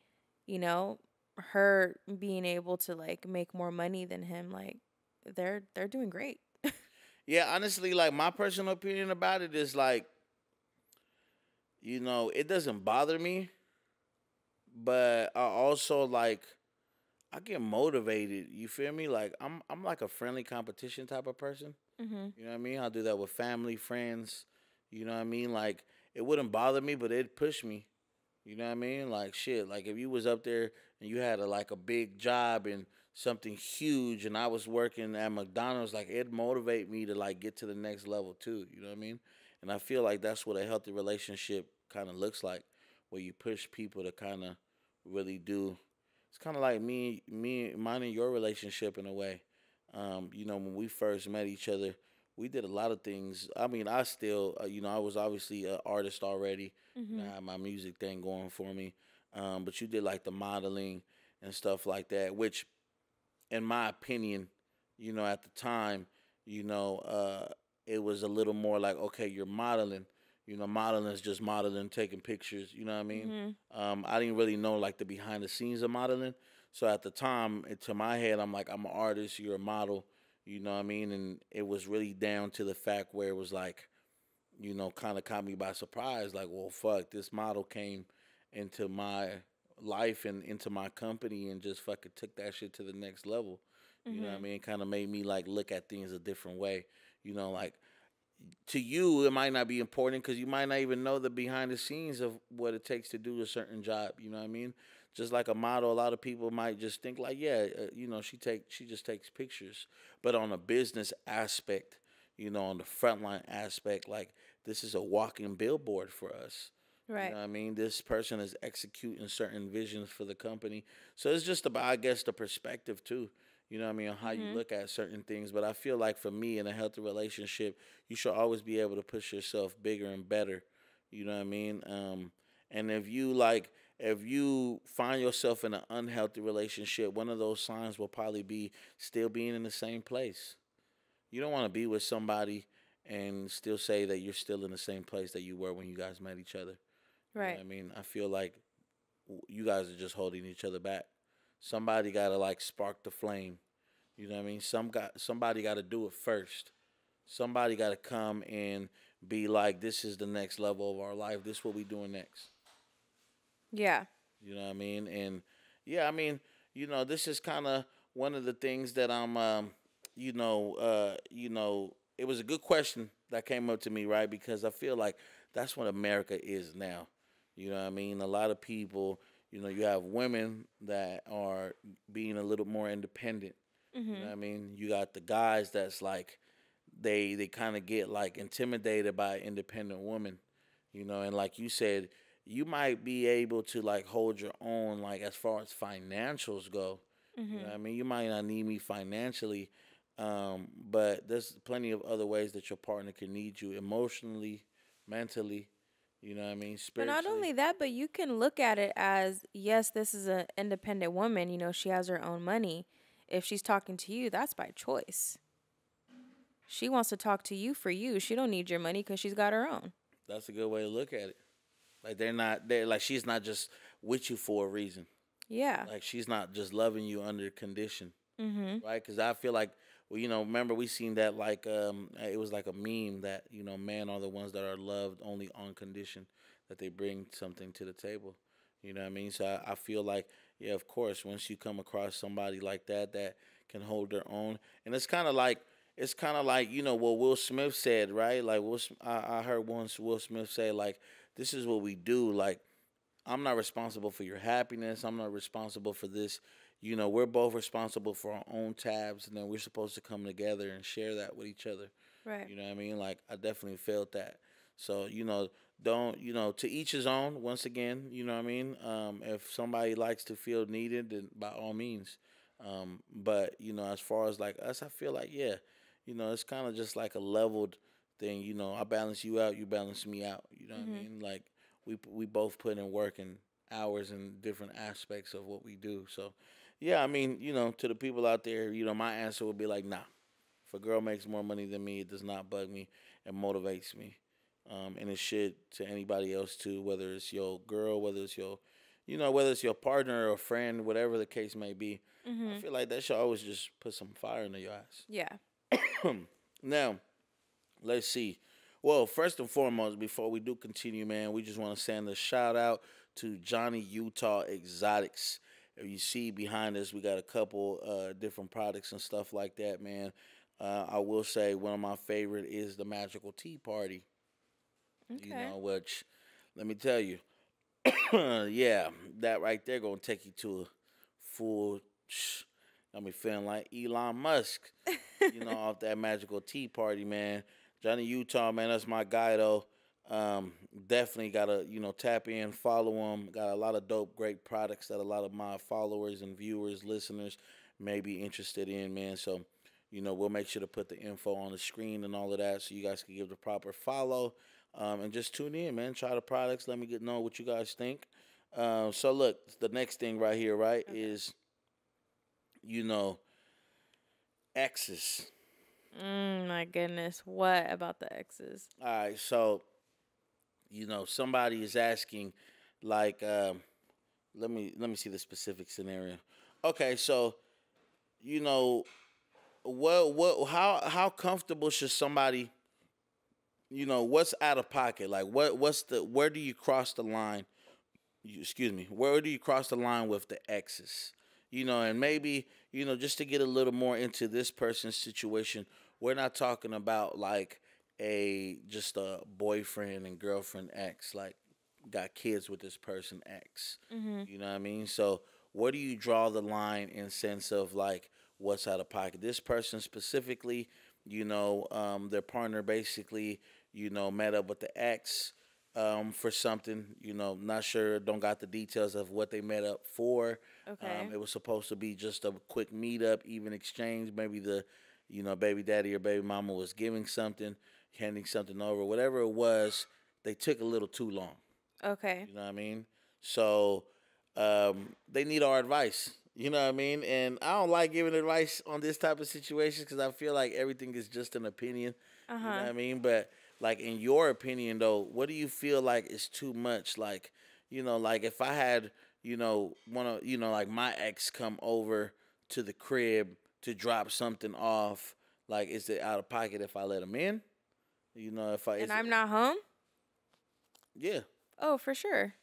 [SPEAKER 2] You know, her being able to like make more money than him, like they're doing great.
[SPEAKER 1] yeah, honestly, like my personal opinion about it is like, it doesn't bother me, but I also like I get motivated. You feel me? Like I'm like a friendly competition type of person.
[SPEAKER 2] Mhm.
[SPEAKER 1] You know what I mean? I'll do that with family, friends. You know what I mean? Like it wouldn't bother me, but it'd push me. You know what I mean? Like shit. Like if you was up there and you had a big job and something huge, and I was working at McDonald's, like it'd motivate me to like get to the next level too. You know what I mean? And I feel like that's what a healthy relationship kind of looks like, where you push people to kind of really do. It's kind of like mine and your relationship in a way. When we first met each other, we did a lot of things. I mean, I still, I was obviously an artist already.
[SPEAKER 2] Mhm.
[SPEAKER 1] I had my music thing going for me. But you did like the modeling and stuff like that, which, in my opinion, at the time, you know, uh, it was a little more like, okay, you're modeling. Modeling is just modeling, taking pictures. You know what I mean?
[SPEAKER 2] Mhm.
[SPEAKER 1] I didn't really know like the behind the scenes of modeling. So at the time, to my head, I'm like, I'm an artist, you're a model. You know what I mean? And it was really down to the fact where it was like, kind of caught me by surprise. Like, well, fuck, this model came into my life and into my company and just fucking took that shit to the next level. You know what I
[SPEAKER 2] Mhm.
[SPEAKER 1] mean? It kind of made me like look at things a different way. Like to you, it might not be important because you might not even know the behind the scenes of what it takes to do a certain job. You know what I mean? Just like a model, a lot of people might just think like, yeah, she just takes pictures. But on a business aspect, on the frontline aspect, like this is a walking billboard for us. You know
[SPEAKER 2] Right.
[SPEAKER 1] what I mean? This person is executing certain visions for the company. So it's just about, I guess, the perspective too. You know what I mean? On how you
[SPEAKER 2] Mhm.
[SPEAKER 1] look at certain things. But I feel like for me in a healthy relationship, you should always be able to push yourself bigger and better. You know what I mean? And if you find yourself in an unhealthy relationship, one of those signs will probably be still being in the same place. You don't want to be with somebody and still say that you're still in the same place that you were when you guys met each other. You know what
[SPEAKER 2] Right.
[SPEAKER 1] I mean? I feel like you guys are just holding each other back. Somebody got to like spark the flame. You know what I mean? Somebody got to do it first. Somebody got to come and be like, this is the next level of our life. This is what we doing next.
[SPEAKER 2] Yeah.
[SPEAKER 1] You know what I mean? And yeah, I mean, this is kind of one of the things that I'm, it was a good question that came up to me, right? Because I feel like that's what America is now. You know what I mean? A lot of people, you have women that are being a little more independent. You know what
[SPEAKER 2] Mhm.
[SPEAKER 1] I mean? You got the guys that's like they kind of get like intimidated by independent women, and like you said, you might be able to like hold your own like as far as financials go. You know what
[SPEAKER 2] Mhm.
[SPEAKER 1] I mean? You might not need me financially, but there's plenty of other ways that your partner can need you emotionally, mentally. You know what I mean?
[SPEAKER 2] But not
[SPEAKER 1] Spiritually.
[SPEAKER 2] only that, but you can look at it as, yes, this is an independent woman. You know, she has her own money. If she's talking to you, that's by choice. She wants to talk to you for you. She don't need your money because she's got her own.
[SPEAKER 1] That's a good way to look at it. Like they're like she's not just with you for a reason.
[SPEAKER 2] Yeah.
[SPEAKER 1] Like she's not just loving you under condition,
[SPEAKER 2] Mm-hmm.
[SPEAKER 1] right? Because I feel like, well, remember we seen that like it was like a meme that men are the ones that are loved only on condition that they bring something to the table. You know what I mean? So I feel like, yeah, of course, once you come across somebody like that can hold their own, and it's kind of like what Will Smith said, right? Like I heard once Will Smith say like, this is what we do. Like, I'm not responsible for your happiness. I'm not responsible for this. We're both responsible for our own tabs, and then we're supposed to come together and share that with each other.
[SPEAKER 2] Right.
[SPEAKER 1] You know what I mean? Like, I definitely felt that. So, don't, to each his own, once again, you know what I mean? If somebody likes to feel needed, then by all means. But, as far as like us, I feel like, yeah, it's kind of just like a leveled thing. I balance you out, you balance me out. You know what I
[SPEAKER 2] Mm-hmm.
[SPEAKER 1] mean? Like, we both put in work and hours in different aspects of what we do. So, yeah, I mean, to the people out there, my answer would be like, nah. If a girl makes more money than me, it does not bug me. It motivates me. And it should to anybody else too, whether it's your girl, whether it's your partner or friend, whatever the case may be. I
[SPEAKER 2] Mm-hmm.
[SPEAKER 1] feel like that should always just put some fire into your
[SPEAKER 2] Yeah.
[SPEAKER 1] eyes. Now, let's see. Well, first and foremost, before we do continue, man, we just want to send a shout out to Johnny Utah Exotics. If you see behind us, we got a couple different products and stuff like that, man. I will say one of my favorite is the Magical Tea Party.
[SPEAKER 2] Okay.
[SPEAKER 1] Which let me tell you, yeah, that right there gonna take you to a full. Got me feeling like Elon Musk, off that Magical Tea Party, man. Johnny Utah, man, that's my guy though. Definitely gotta tap in, follow him. Got a lot of dope, great products that a lot of my followers and viewers, listeners may be interested in, man. So, we'll make sure to put the info on the screen and all of that, so you guys can give the proper follow. And just tune in, man. Try the products. Let me know what you guys think. So look, the next thing right here, right,
[SPEAKER 2] Okay.
[SPEAKER 1] is you know exes.
[SPEAKER 2] My goodness. What about the exes?
[SPEAKER 1] All right, so somebody is asking, like, let me see the specific scenario. Okay, so you know what how comfortable should somebody, what's out of pocket, like what's the where do you cross the line, excuse me, where do you cross the line with the exes, and maybe just to get a little more into this person's situation, we're not talking about like a just a boyfriend and girlfriend ex, like got kids with this person ex.
[SPEAKER 2] Mm-hmm.
[SPEAKER 1] You know what I mean? So where do you draw the line in sense of like what's out of pocket? This person specifically, their partner basically, met up with the ex for something, not sure, don't got the details of what they met up for.
[SPEAKER 2] Okay.
[SPEAKER 1] It was supposed to be just a quick meetup, even exchange. Maybe the, baby daddy or baby mama was giving something, handing something over, whatever it was. They took a little too long.
[SPEAKER 2] Okay.
[SPEAKER 1] You know what I mean? So they need our advice. You know what I mean? And I don't like giving advice on this type of situation because I feel like everything is just an opinion. You know
[SPEAKER 2] Uh-huh.
[SPEAKER 1] what I mean? But like in your opinion though, what do you feel like is too much? Like, like if I had, one of, like my ex come over to the crib to drop something off, like is it out of pocket if I let him in? If I
[SPEAKER 2] And
[SPEAKER 1] is
[SPEAKER 2] I'm
[SPEAKER 1] it,
[SPEAKER 2] not home?
[SPEAKER 1] yeah.
[SPEAKER 2] Oh, for sure.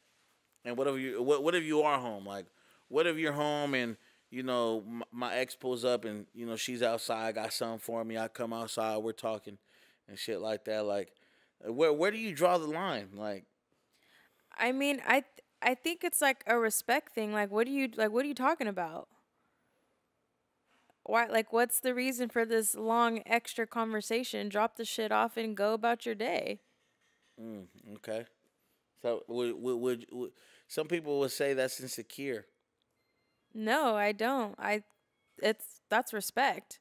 [SPEAKER 1] And what if you are home? Like, what if you're home and my ex pulls up and she's outside, got something for me. I come outside, we're talking and shit like that. Like, where do you draw the line? Like,
[SPEAKER 2] I mean, I think it's like a respect thing. Like what are you talking about? Why, like, what's the reason for this long extra conversation? Drop the shit off and go about your day.
[SPEAKER 1] okay. So would some people would say that's insecure?
[SPEAKER 2] No, I don't. That's respect.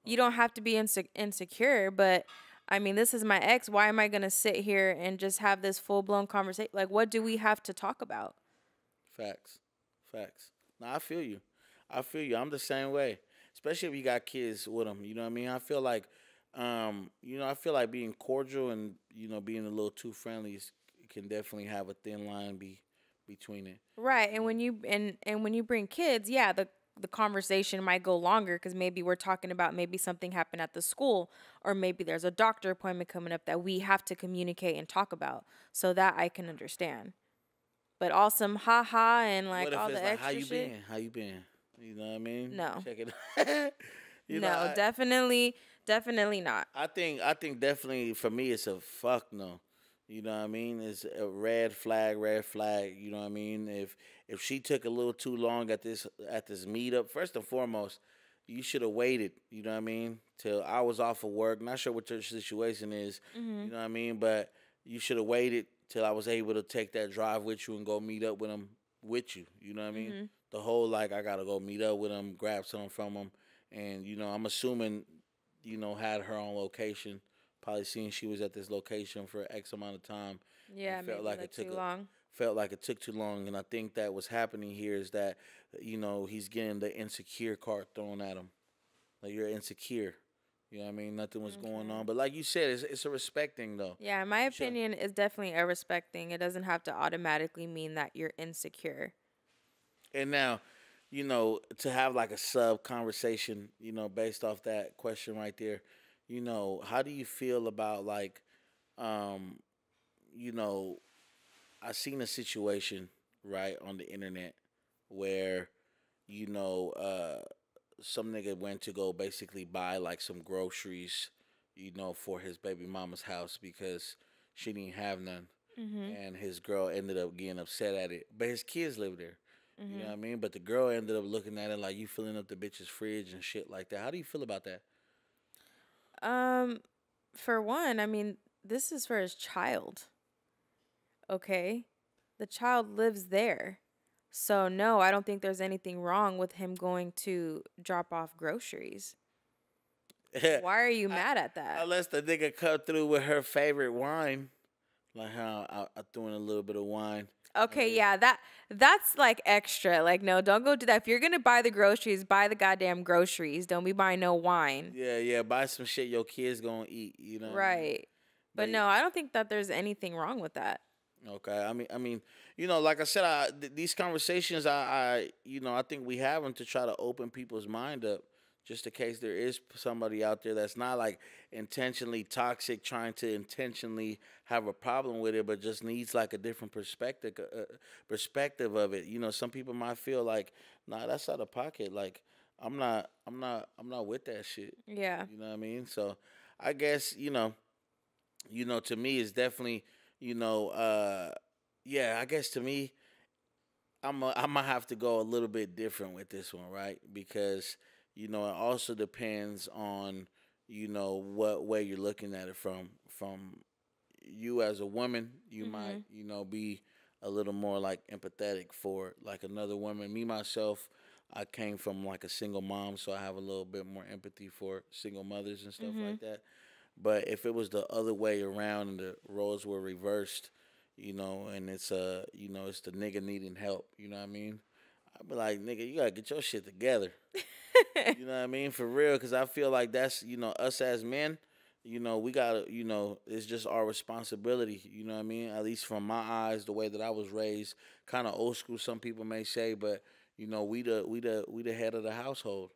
[SPEAKER 2] You don't have to be insecure, but I mean, this is my ex. Why am I going to sit here and just have this full blown conversation? Like, what do we have to talk about?
[SPEAKER 1] Facts. Facts. No, I feel you. I feel you. I'm the same way. Especially if you got kids with them. You know what I mean? I feel like, I feel like being cordial and, being a little too friendly can definitely have a thin line between it.
[SPEAKER 2] Right. And when you bring kids, yeah, the conversation might go longer because maybe we're talking about maybe something happened at the school, or maybe there's a doctor appointment coming up that we have to communicate and talk about. So that I can understand. But all some ha ha and like
[SPEAKER 1] What if
[SPEAKER 2] all
[SPEAKER 1] it's
[SPEAKER 2] the
[SPEAKER 1] like, how
[SPEAKER 2] extra
[SPEAKER 1] you
[SPEAKER 2] shit.
[SPEAKER 1] been? How you been? You know what I mean?
[SPEAKER 2] No.
[SPEAKER 1] Check it.
[SPEAKER 2] No, definitely not.
[SPEAKER 1] I think definitely for me it's a fuck no. You know what I mean? It's a red flag, red flag. You know what I mean? If she took a little too long at this meetup, first and foremost, you should have waited. You know what I mean? Till I was off of work. Not sure what your situation is. You know what I mean? But you should have waited till I was able to take that drive with you and go meet up with him with you. You know what I mean? The whole like I gotta go meet up with him, grab something from him, and I'm assuming had her own location. Probably seeing she was at this location for X amount of time.
[SPEAKER 2] Yeah,
[SPEAKER 1] And
[SPEAKER 2] maybe like too long.
[SPEAKER 1] felt like it took too long, and I think that what's happening here is that he's getting the insecure card thrown at him. Like you're insecure. You know what I mean? Nothing was going on, but like you said, it's a respect thing though.
[SPEAKER 2] Yeah, in my
[SPEAKER 1] Sure.
[SPEAKER 2] opinion, is definitely a respect thing. It doesn't have to automatically mean that you're insecure.
[SPEAKER 1] And now, to have like a sub conversation, based off that question right there, how do you feel about like, um, you know, I seen a situation right on the internet where, you know, uh, some nigga went to go basically buy like some groceries, for his baby mama's house because she didn't have none,
[SPEAKER 2] Mhm.
[SPEAKER 1] and his girl ended up getting upset at it, but his kids live there. You know what
[SPEAKER 2] Mhm.
[SPEAKER 1] I mean? But the girl ended up looking at it like you filling up the bitch's fridge and shit like that. How do you feel about that?
[SPEAKER 2] Um, for one, I mean, this is for his child. Okay, the child lives there. So no, I don't think there's anything wrong with him going to drop off groceries. Why are you
[SPEAKER 1] I,
[SPEAKER 2] mad at that?
[SPEAKER 1] unless the nigga cut through with her favorite wine, like how I threw in a little bit of wine. And
[SPEAKER 2] Okay,
[SPEAKER 1] then,
[SPEAKER 2] yeah, that's like extra. Like, no, don't go do that. If you're gonna buy the groceries, buy the goddamn groceries. Don't be buying no wine.
[SPEAKER 1] yeah, yeah, buy some shit your kids gonna eat. You know what I mean?
[SPEAKER 2] Right. But
[SPEAKER 1] But
[SPEAKER 2] no, I don't think that there's anything wrong with that.
[SPEAKER 1] okay, I mean, like I said, these conversations, I think we have them to try to open people's mind up, just in case there is somebody out there that's not like intentionally toxic, trying to intentionally have a problem with it, but just needs like a different perspective of it. Some people might feel like, nah, that's out of pocket. Like I'm not with that shit.
[SPEAKER 2] Yeah.
[SPEAKER 1] You know what I mean? So I guess to me it's definitely you know yeah, I guess to me I'm gonna have to go a little bit different with this one, right? Because it also depends on what way you're looking at it from you as a woman. You might
[SPEAKER 2] Mhm.
[SPEAKER 1] be a little more like empathetic for like another woman. Me myself, I came from like a single mom, so I have a little bit more empathy for single mothers and stuff
[SPEAKER 2] Mhm.
[SPEAKER 1] like that. But if it was the other way around and the roles were reversed, and it's the nigga needing help, you know what I mean? I'd be like, nigga, you gotta get your shit together. You know what I mean? For real, because I feel like that's, us as men, we gotta, it's just our responsibility, you know what I mean? At least from my eyes, the way that I was raised, kind of old school, some people may say, but, we the head of the household.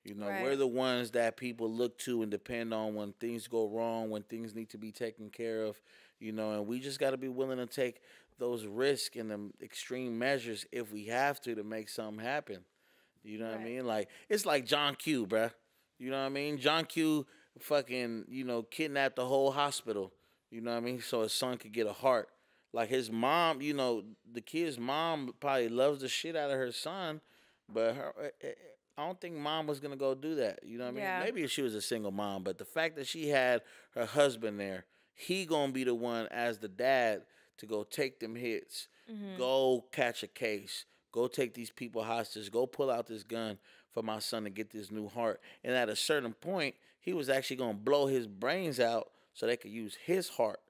[SPEAKER 1] We're
[SPEAKER 2] Right.
[SPEAKER 1] the ones that people look to and depend on when things go wrong, when things need to be taken care of, and we just got to be willing to take those risks and the extreme measures if we have to make something happen. You know what I
[SPEAKER 2] Right.
[SPEAKER 1] mean? Like it's like John Q, bruh. You know what I mean? John Q fucking, kidnapped the whole hospital. You know what I mean? So his son could get a heart. Like his mom, the kid's mom probably loves the shit out of her son, but I don't think mom was gonna go do that. You know what I mean?
[SPEAKER 2] Yeah.
[SPEAKER 1] Maybe if she was a single mom, but the fact that she had her husband there, he gonna be the one as the dad to go take them hits,
[SPEAKER 2] Mhm.
[SPEAKER 1] go catch a case, go take these people hostage, go pull out this gun for my son to get this new heart. And at a certain point, he was actually gonna blow his brains out so they could use his heart.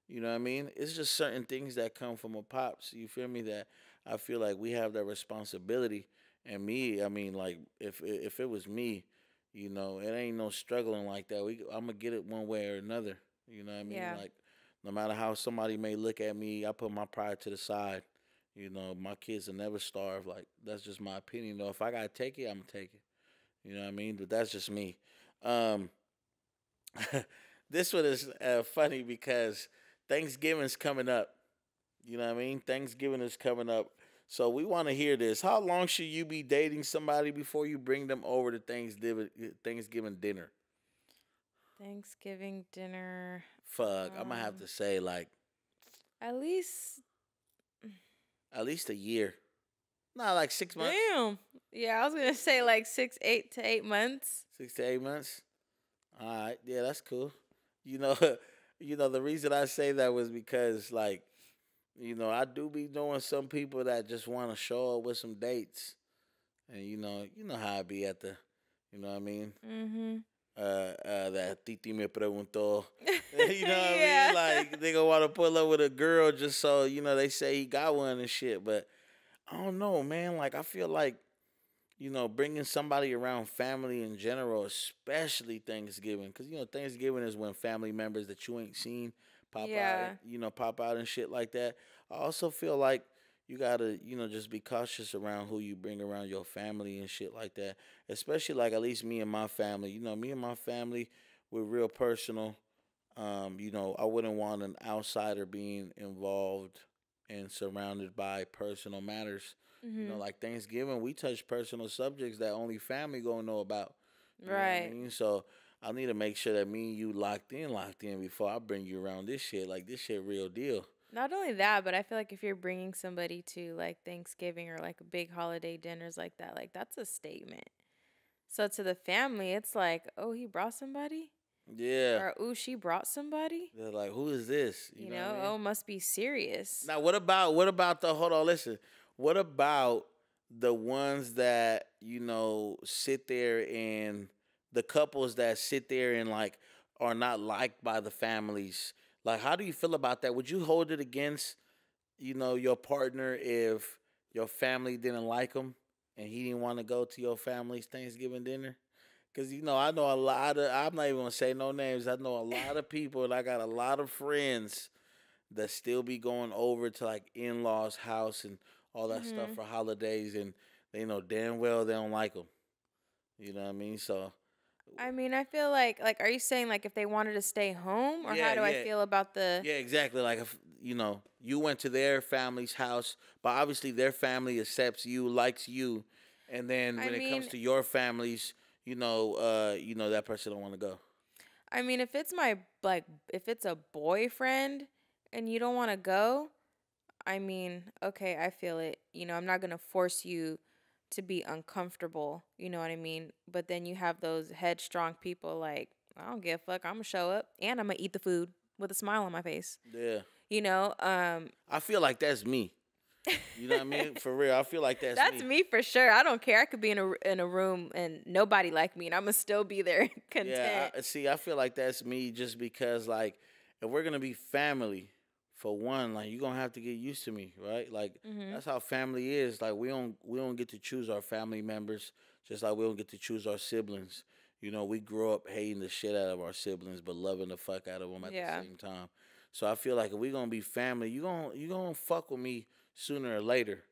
[SPEAKER 1] You know what I mean? It's just certain things that come from a pops. You feel me? That I feel like we have that responsibility. And me, I mean, like if it was me, it ain't no struggling like that. I'm gonna get it one way or another. You know what I mean?
[SPEAKER 2] Yeah.
[SPEAKER 1] Like no matter how somebody may look at me, I put my pride to the side. My kids will never starve. Like that's just my opinion. Though, if I gotta take it, I'm gonna take it. You know what I mean? But that's just me. Um, this one is funny because Thanksgiving's coming up. You know what I mean? Thanksgiving is coming up. So we want to hear this. How long should you be dating somebody before you bring them over to Thanksgiving dinner?
[SPEAKER 2] Thanksgiving dinner.
[SPEAKER 1] Fuck, I'm gonna have to say like
[SPEAKER 2] At least.
[SPEAKER 1] at least a year. Not like 6 months.
[SPEAKER 2] Damn. Yeah, I was gonna say like 8 to 8 months.
[SPEAKER 1] 6 to 8 months. All right, yeah, that's cool. You know, the reason I say that was because like, I do be knowing some people that just want to show up with some dates, and you know how I be at the, you know what I mean.
[SPEAKER 2] Mhm.
[SPEAKER 1] That Titi me preguntó. You know what
[SPEAKER 2] Yeah.
[SPEAKER 1] I mean? Like they gonna want to pull up with a girl just so they say he got one and shit. But I don't know, man. Like I feel like bringing somebody around family in general, especially Thanksgiving, because Thanksgiving is when family members that you ain't seen pop
[SPEAKER 2] Yeah.
[SPEAKER 1] out, pop out and shit like that. I also feel like you gotta, just be cautious around who you bring around your family and shit like that. Especially like at least me and my family. Me and my family, we're real personal. I wouldn't want an outsider being involved and surrounded by personal matters.
[SPEAKER 2] Mhm.
[SPEAKER 1] Like Thanksgiving, we touch personal subjects that only family gonna know about. You know what I
[SPEAKER 2] Right.
[SPEAKER 1] mean? So I need to make sure that me and you locked in before I bring you around this shit. Like this shit real deal.
[SPEAKER 2] Not only that, but I feel like if you're bringing somebody to like Thanksgiving or like big holiday dinners like that's a statement. So to the family, it's like, oh, he brought somebody,
[SPEAKER 1] Yeah.
[SPEAKER 2] or oh, she brought somebody.
[SPEAKER 1] They're like, who is this? You know what I mean?
[SPEAKER 2] Oh, must be serious.
[SPEAKER 1] Now what about the hold on, listen. What about the ones that, sit there and the couples that sit there and like are not liked by the families? Like how do you feel about that? Would you hold it against, your partner if your family didn't like him and he didn't want to go to your family's Thanksgiving dinner? Cause I know a lot of I'm not even gonna say no names. I know a lot of people and I got a lot of friends that still be going over to like in laws' house and all that stuff
[SPEAKER 2] Mhm.
[SPEAKER 1] for holidays, and they know damn well they don't like them. You know what I mean? So
[SPEAKER 2] I mean, I feel like are you saying like if they wanted to stay home, or
[SPEAKER 1] yeah,
[SPEAKER 2] how do I
[SPEAKER 1] yeah,
[SPEAKER 2] feel about the?
[SPEAKER 1] yeah, exactly. Like if you went to their family's house, but obviously their family accepts you, likes you, and then
[SPEAKER 2] I
[SPEAKER 1] when it comes
[SPEAKER 2] mean,
[SPEAKER 1] to your families, that person don't want to go.
[SPEAKER 2] I mean, if it's if it's a boyfriend and you don't want to go, I mean, okay, I feel it. I'm not gonna force you to be uncomfortable. You know what I mean? But then you have those headstrong people like, I don't give a fuck. I'm gonna show up and I'm gonna eat the food with a smile on my face.
[SPEAKER 1] Yeah,
[SPEAKER 2] You know,
[SPEAKER 1] I feel like that's me. You know what I mean? For real, I feel like that's
[SPEAKER 2] that's
[SPEAKER 1] me.
[SPEAKER 2] me for sure. I don't care. I could be in a room and nobody like me, and I'm gonna still be there
[SPEAKER 1] Yeah,
[SPEAKER 2] content.
[SPEAKER 1] see, I feel like that's me just because, like, if we're gonna be family, for one, like, you're gonna have to get used to me, right? Like,
[SPEAKER 2] Mhm.
[SPEAKER 1] that's how family is. Like, we don't get to choose our family members, just like we don't get to choose our siblings. We grow up hating the shit out of our siblings, but loving the fuck out of them at the
[SPEAKER 2] Yeah.
[SPEAKER 1] same time. So I feel like if we're gonna be family, you gonna fuck with me sooner or later.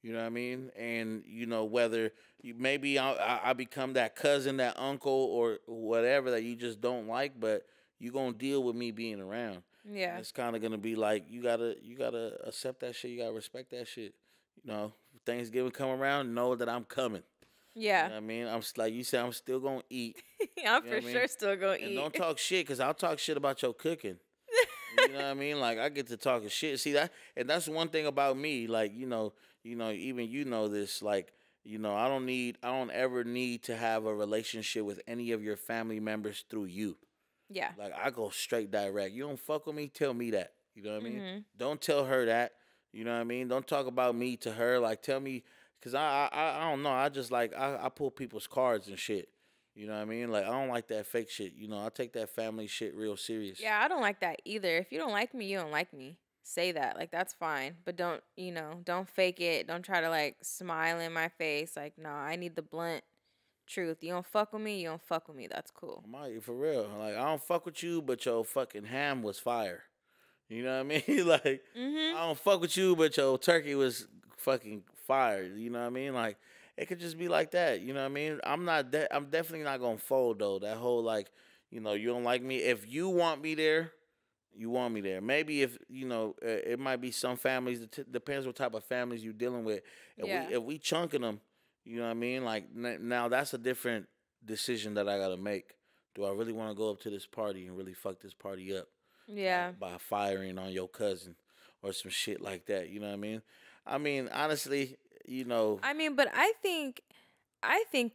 [SPEAKER 1] You know what I mean? And whether maybe I become that cousin, that uncle, or whatever that you just don't like, but you gonna deal with me being around, and
[SPEAKER 2] Yeah.
[SPEAKER 1] it's kind of gonna be like you gotta accept that shit. You gotta respect that shit. Thanksgiving come around, know that I'm coming. You
[SPEAKER 2] Yeah.
[SPEAKER 1] know what I mean? Like you said, I'm still gonna eat.
[SPEAKER 2] I'm
[SPEAKER 1] You know
[SPEAKER 2] for
[SPEAKER 1] what I mean?
[SPEAKER 2] sure still gonna
[SPEAKER 1] And don't
[SPEAKER 2] eat.
[SPEAKER 1] talk shit, cause I'll talk shit about your cooking. You know what I mean? Like I get to talking shit. See that, and that's one thing about me. Like even this. Like I don't ever need to have a relationship with any of your family members through you.
[SPEAKER 2] Yeah.
[SPEAKER 1] Like I go straight direct. You don't fuck with me, tell me that. You know what I mean?
[SPEAKER 2] Mhm.
[SPEAKER 1] Don't tell her that. You know what I mean? Don't talk about me to her. Like tell me, cause I don't know. I just like I pull people's cards and shit. You know what I mean? Like I don't like that fake shit. You know, I take that family shit real serious.
[SPEAKER 2] Yeah, I don't like that either. If you don't like me, you don't like me. Say that. Like that's fine. But don't, don't fake it. Don't try to like smile in my face. Like, no, I need the blunt truth. You don't fuck with me, you don't fuck with me. That's cool.
[SPEAKER 1] For real. Like I don't fuck with you, but your fucking ham was fire. You know what I mean? Like I don't fuck with you, but your turkey was fucking fire. You know what I mean? Like it could just be like that. You know what I mean? I'm definitely not gonna fold though. That whole like, you don't like me. If you want me there, you want me there. Maybe if it might be some families. Depends what type of families you're dealing with. If we chunking them, you know what I mean. Like now that's a different decision that I gotta make. Do I really want to go up to this party and really fuck this party up?
[SPEAKER 2] Yeah.
[SPEAKER 1] By firing on your cousin or some shit like that. You know what I mean? I mean, honestly,
[SPEAKER 2] I mean, but I think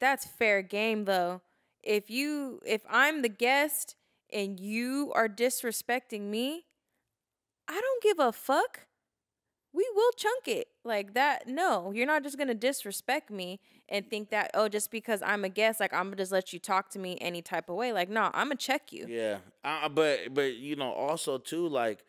[SPEAKER 2] that's fair game though. If I'm the guest and you are disrespecting me, I don't give a fuck. We will chunk it. Like that. No, you're not just going to disrespect me and think that, oh, just because I'm a guest, like I'm going to just let you talk to me any type of way. Like, no, I'm going to check you.
[SPEAKER 1] Yeah. But also too, like,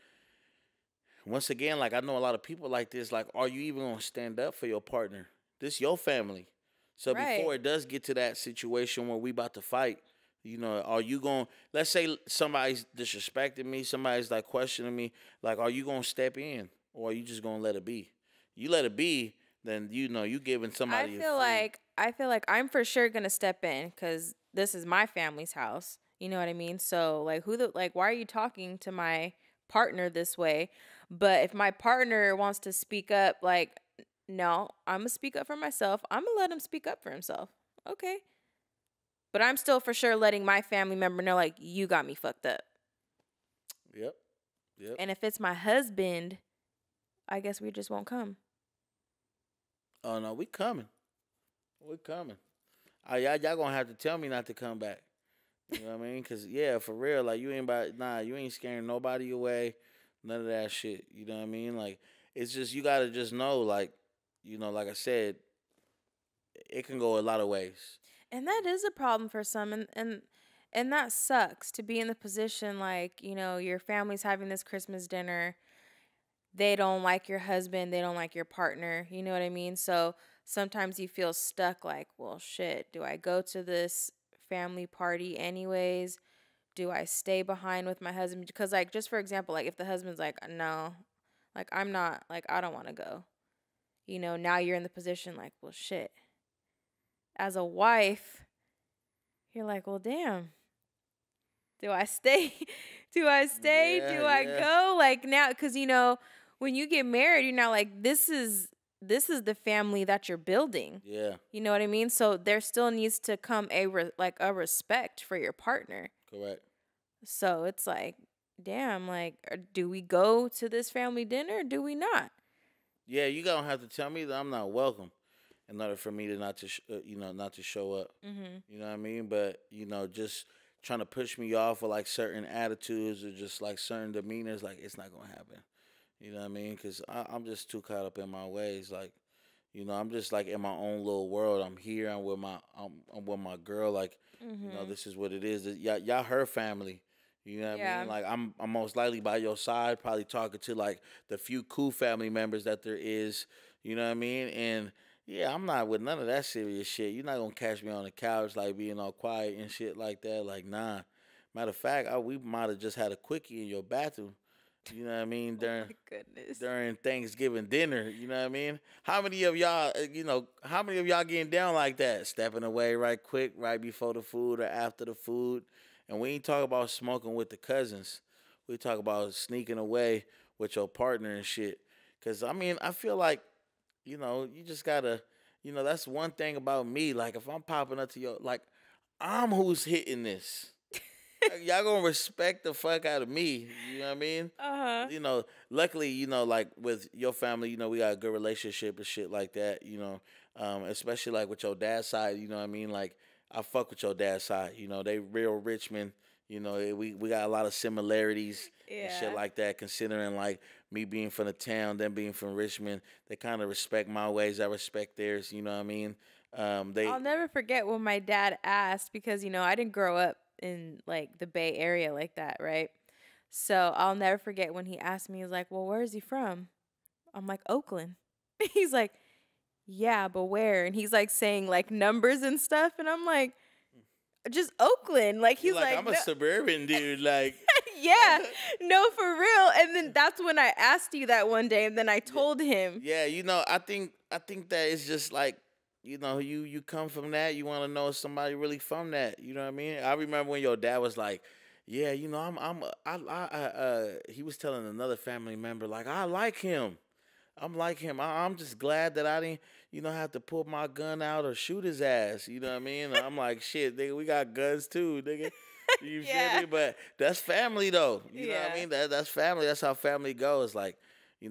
[SPEAKER 1] once again, like I know a lot of people like this. Like, are you even gonna stand up for your partner? This your family. So
[SPEAKER 2] Right.
[SPEAKER 1] before it does get to that situation where we about to fight, are you going? Let's say somebody's disrespecting me, somebody's like questioning me. Like, are you gonna step in, or are you just gonna let it be? You let it be, then you giving somebody.
[SPEAKER 2] I feel like I'm for sure gonna step in because this is my family's house. You know what I mean? So like, why are you talking to my partner this way? But if my partner wants to speak up, like, no, I'm gonna speak up for myself. I'm gonna let him speak up for himself. Okay. But I'm still for sure letting my family member know, like, you got me fucked up.
[SPEAKER 1] Yep. Yep.
[SPEAKER 2] And if it's my husband, I guess we just won't come.
[SPEAKER 1] Oh no, we coming. We coming. Y'all gonna have to tell me not to come back. You know what I mean? Cause yeah, for real, like you ain't scaring nobody away. None of that shit. You know what I mean? Like it's just you gotta just know, like, like I said, it can go a lot of ways.
[SPEAKER 2] And that is a problem for some, and that sucks to be in the position like, your family's having this Christmas dinner. They don't like your husband, they don't like your partner, you know what I mean? So sometimes you feel stuck like, well, shit, do I go to this family party anyways? Do I stay behind with my husband? Because like, just for example, like if the husband's like, no, like I'm not, like I don't want to go. Now you're in the position like, well, shit. As a wife, you're like, well, damn. Do I stay? Do I stay?
[SPEAKER 1] Yeah,
[SPEAKER 2] Do I
[SPEAKER 1] yeah.
[SPEAKER 2] go? Like now, because when you get married, you're now like, this is the family that you're building.
[SPEAKER 1] Yeah.
[SPEAKER 2] You know what I mean? So there still needs to come a respect for your partner.
[SPEAKER 1] Correct.
[SPEAKER 2] So it's like, damn, like, do we go to this family dinner or do we not?
[SPEAKER 1] Yeah, you gonna have to tell me that I'm not welcome in order for me to not to show up.
[SPEAKER 2] Mm-hmm.
[SPEAKER 1] You know what I mean? But just trying to push me off with like certain attitudes or just like certain demeanors, like it's not gonna happen. You know what I mean? Because I'm just too caught up in my ways. Like, I'm just like in my own little world. I'm here. I'm with my girl. Like,
[SPEAKER 2] Mm-hmm.
[SPEAKER 1] this is what it is. Y'all her family. You know what I mean? Like I'm most likely by your side, probably talking to like the few cool family members that there is. You know what I mean? And yeah, I'm not with none of that serious shit. You're not gonna catch me on the couch like being all quiet and shit like that. Like nah. Matter of fact, we might have just had a quickie in your bathroom. You know what I mean?
[SPEAKER 2] Oh my goodness.
[SPEAKER 1] During Thanksgiving dinner, you know what I mean? How many of y'all, how many of y'all getting down like that? Stepping away right quick, right before the food or after the food. And we ain't talk about smoking with the cousins. We talk about sneaking away with your partner and shit. Cause I mean, I feel like, you just gotta, that's one thing about me. Like if I'm popping up to your, like, I'm who's hitting this. Like, y'all gonna respect the fuck out of me. You know what I mean?
[SPEAKER 2] Uh-huh.
[SPEAKER 1] Luckily, like with your family, we got a good relationship and shit like that. Especially like with your dad's side. You know what I mean? Like I fuck with your dad's side. They real Richmond. We got a lot of similarities and shit like that. Considering like me being from the town, them being from Richmond, they kind of respect my ways. I respect theirs. You know what I mean?
[SPEAKER 2] I'll never forget when my dad asked, because, I didn't grow up in like the Bay Area like that, right? So I'll never forget when he asked me, he's like, well, where is he from? I'm like, Oakland. He's like, yeah, but where? And he's like saying like numbers and stuff. And I'm like, just Oakland. Like, he's like,
[SPEAKER 1] I'm a suburban dude. Like,
[SPEAKER 2] yeah, no, for real. And then that's when I asked you that one day, and then I told him.
[SPEAKER 1] Yeah, I think that it's just like, you come from that. You want to know if somebody really from that. You know what I mean? I remember when your dad was like, yeah, he was telling another family member, like, I like him. I'm like him. I'm just glad that I didn't, have to pull my gun out or shoot his ass. You know what I mean? I'm like, shit, nigga, we got guns too, nigga. You feel me? But that's family though. You know what I mean? That's family. That's how family goes. Like,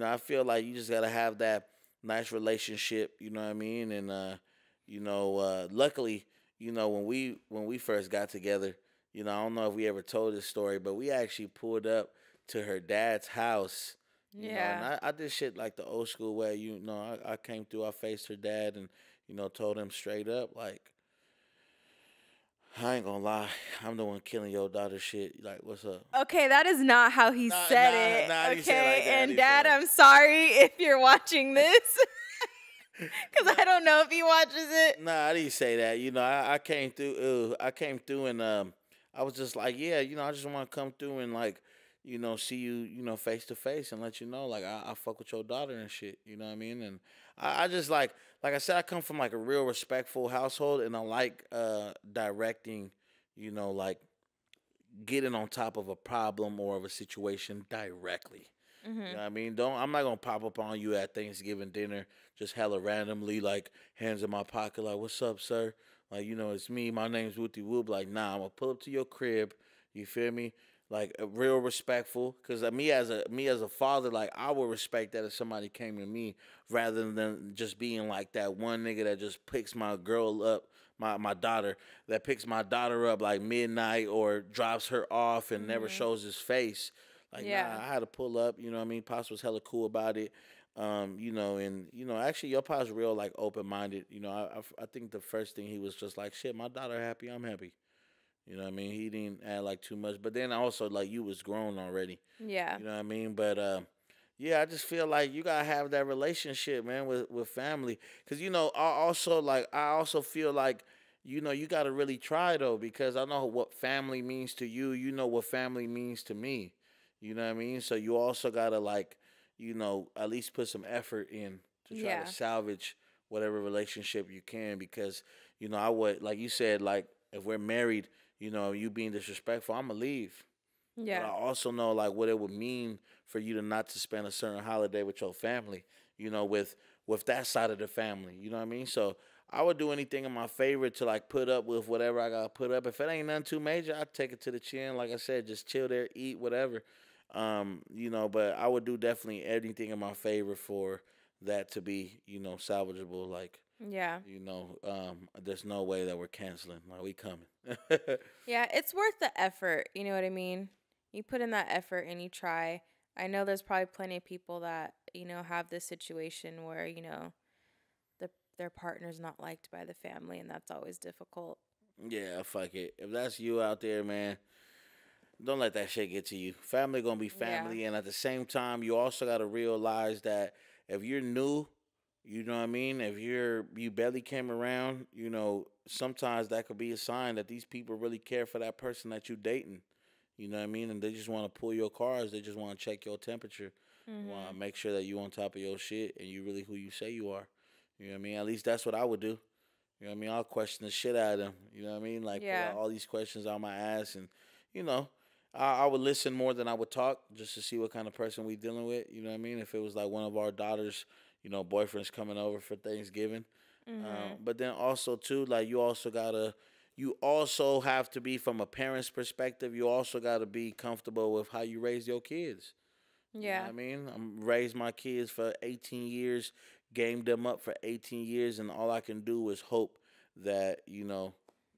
[SPEAKER 1] I feel like you just gotta have that nice relationship. You know what I mean? And luckily, when we first got together, I don't know if we ever told this story, but we actually pulled up to her dad's house. And I did shit like the old school way. I came through, I faced her dad, and told him straight up, like, I ain't gonna lie, I'm the one killing your daughter. Shit, like, what's up?
[SPEAKER 2] Okay, that is not how he said it. Okay, and Dad, I'm sorry if you're watching this, because I don't know if he watches it.
[SPEAKER 1] Nah, I didn't say that. I came through. I came through, and I was just like, yeah, I just want to come through and like, see you, face to face and let you know, like, I fuck with your daughter and shit. You know what I mean? And I just like I said, I come from like a real respectful household, and I like directing, like getting on top of a problem or of a situation directly. You know what I mean? I'm not gonna pop up on you at Thanksgiving dinner just hella randomly, like hands in my pocket, like, what's up, sir? Like, it's me, my name's Wooty Whoop. Like, nah, I'm gonna pull up to your crib. You feel me? Like, real respectful, because me as a father, like, I would respect that if somebody came to me rather than just being like that one nigga that just picks my girl up, my daughter, that picks my daughter up like midnight or drops her off and never shows his face. Like, nah, I had to pull up. You know what I mean? Pops was hella cool about it. Actually, your pops real like open minded. I think the first thing he was just like, shit, my daughter happy, I'm happy. You know what I mean? He didn't add like too much. But then also, like, you was grown already.
[SPEAKER 2] Yeah.
[SPEAKER 1] You know what I mean? But yeah, I just feel like you gotta have that relationship, man, with family. Cause I also feel like, you gotta really try though, because I know what family means to you. You know what family means to me. You know what I mean? So you also gotta like, at least put some effort in to try to salvage whatever relationship you can, because, I would, like you said, like, if we're married, you being disrespectful, I'm gonna leave.
[SPEAKER 2] Yeah.
[SPEAKER 1] But I also know like what it would mean for you to not to spend a certain holiday with your family, with that side of the family. You know what I mean? So I would do anything in my favor to like put up with whatever I gotta put up. If it ain't nothing too major, I'd take it to the chin. Like I said, just chill there, eat, whatever. But I would do definitely anything in my favor for that to be, salvageable. Like,
[SPEAKER 2] yeah.
[SPEAKER 1] There's no way that we're canceling. Like, we coming.
[SPEAKER 2] Yeah, it's worth the effort. You know what I mean? You put in that effort and you try. I know there's probably plenty of people that, have this situation where, their partner's not liked by the family, and that's always difficult.
[SPEAKER 1] Yeah, fuck it. If that's you out there, man, don't let that shit get to you. Family gonna be family, and at the same time, you also gotta realize that if you're new, you know what I mean? If you barely came around, sometimes that could be a sign that these people really care for that person that you dating. You know what I mean? And they just want to pull your cars. They just want to check your temperature. Want to make sure that you on top of your shit and you really who you say you are. You know what I mean? At least that's what I would do. You know what I mean? I'll question the shit out of them. You know what I mean? Like, pull out all these questions out my ass, and, I would listen more than I would talk, just to see what kind of person we dealing with. You know what I mean? If it was like one of our daughters, boyfriends coming over for Thanksgiving. But then also too, like, you also have to be, from a parent's perspective, you also got to be comfortable with how you raise your kids. Yeah. You know what I mean? I'm raised my kids for 18 years, gamed them up for 18 years, and all I can do is hope that,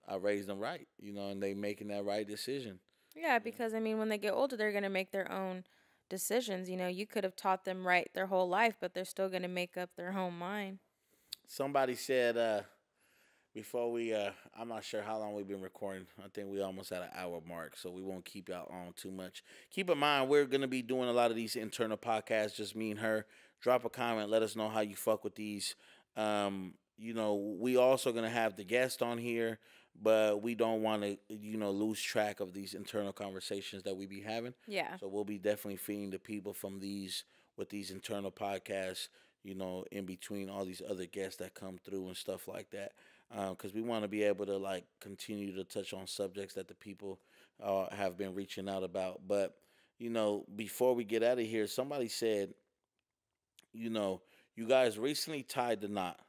[SPEAKER 1] I raised them right, and they making that right decision.
[SPEAKER 2] Yeah, because, when they get older, they're going to make their own decisions. You could have taught them right their whole life, but they're still going to make up their own mind.
[SPEAKER 1] Somebody said, before we, I'm not sure how long we've been recording. I think we almost at an hour mark, so we won't keep y'all on too much. Keep in mind, we're gonna be doing a lot of these internal podcasts, just me and her. Drop a comment, let us know how you fuck with these. We also gonna have the guest on here, but we don't want to, lose track of these internal conversations that we be having.
[SPEAKER 2] Yeah.
[SPEAKER 1] So we'll be definitely feeding the people from these with these internal podcasts. In between all these other guests that come through and stuff like that, because we want to be able to like continue to touch on subjects that the people have been reaching out about. But before we get out of here, somebody said, you guys recently tied the knot.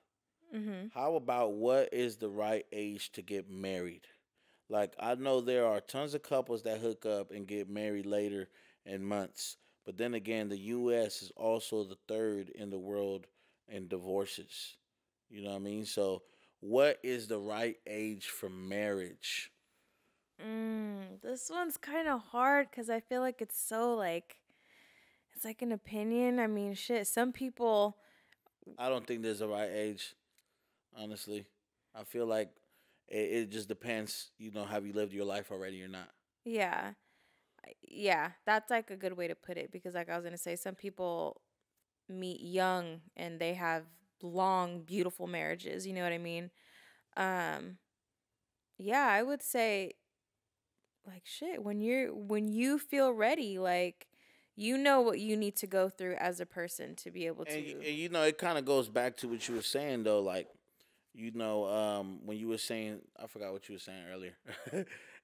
[SPEAKER 2] Mhm.
[SPEAKER 1] How about what is the right age to get married? Like, I know there are tons of couples that hook up and get married later in months. But then again, the U.S. is also the third in the world in divorces. You know what I mean? So, what is the right age for marriage?
[SPEAKER 2] This one's kind of hard because I feel like it's like an opinion. I mean, shit. Some people,
[SPEAKER 1] I don't think there's a right age, honestly. I feel like it just depends, have you lived your life already or not?
[SPEAKER 2] yeah, yeah, that's like a good way to put it because, like I was gonna say, some people meet young and they have long, beautiful marriages. You know what I mean? Um, yeah, I would say like shit when you feel ready, like you know what you need to go through as a person to be able to.
[SPEAKER 1] And it kind of goes back to what you were saying, though. Like, when you were saying, I forgot what you were saying earlier.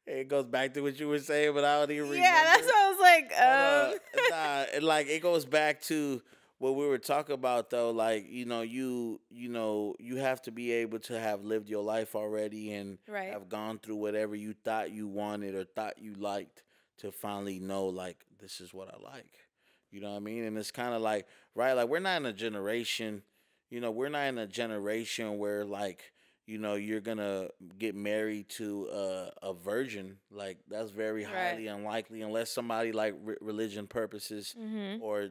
[SPEAKER 1] It goes back to what you were saying, but I don't even remember.
[SPEAKER 2] Yeah, that's what I was like.
[SPEAKER 1] Nah, it goes back to what we were talking about, though. Like, you have to be able to have lived your life already and
[SPEAKER 2] Right.
[SPEAKER 1] have gone through whatever you thought you wanted or thought you liked to finally know, like, this is what I like. You know what I mean? And it's kind of like, right, like we're not in a generation, where like, you're gonna get married to a virgin. Like that's very highly unlikely, unless somebody like religion purposes
[SPEAKER 2] Mhm.
[SPEAKER 1] or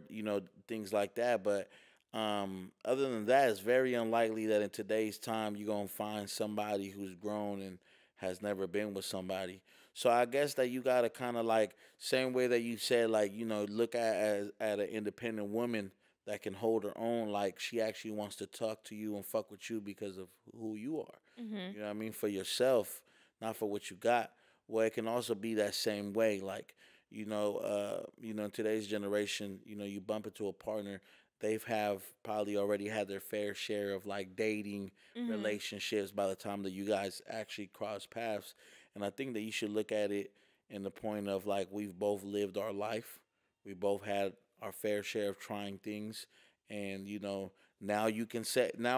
[SPEAKER 1] things like that. But other than that, it's very unlikely that in today's time you're gonna find somebody who's grown and has never been with somebody. So I guess that you gotta kind of like same way that you said like look at an independent woman that can hold her own. Like she actually wants to talk to you and fuck with you because of who you are.
[SPEAKER 2] Mhm.
[SPEAKER 1] You know what I mean? For yourself, not for what you got. Well, it can also be that same way. Like, in today's generation, you bump into a partner, they've have probably already had their fair share of like dating
[SPEAKER 2] Mhm.
[SPEAKER 1] relationships by the time that you guys actually cross paths. And I think that you should look at it in the point of like we've both lived our life. We both had our fair share of trying things. And, now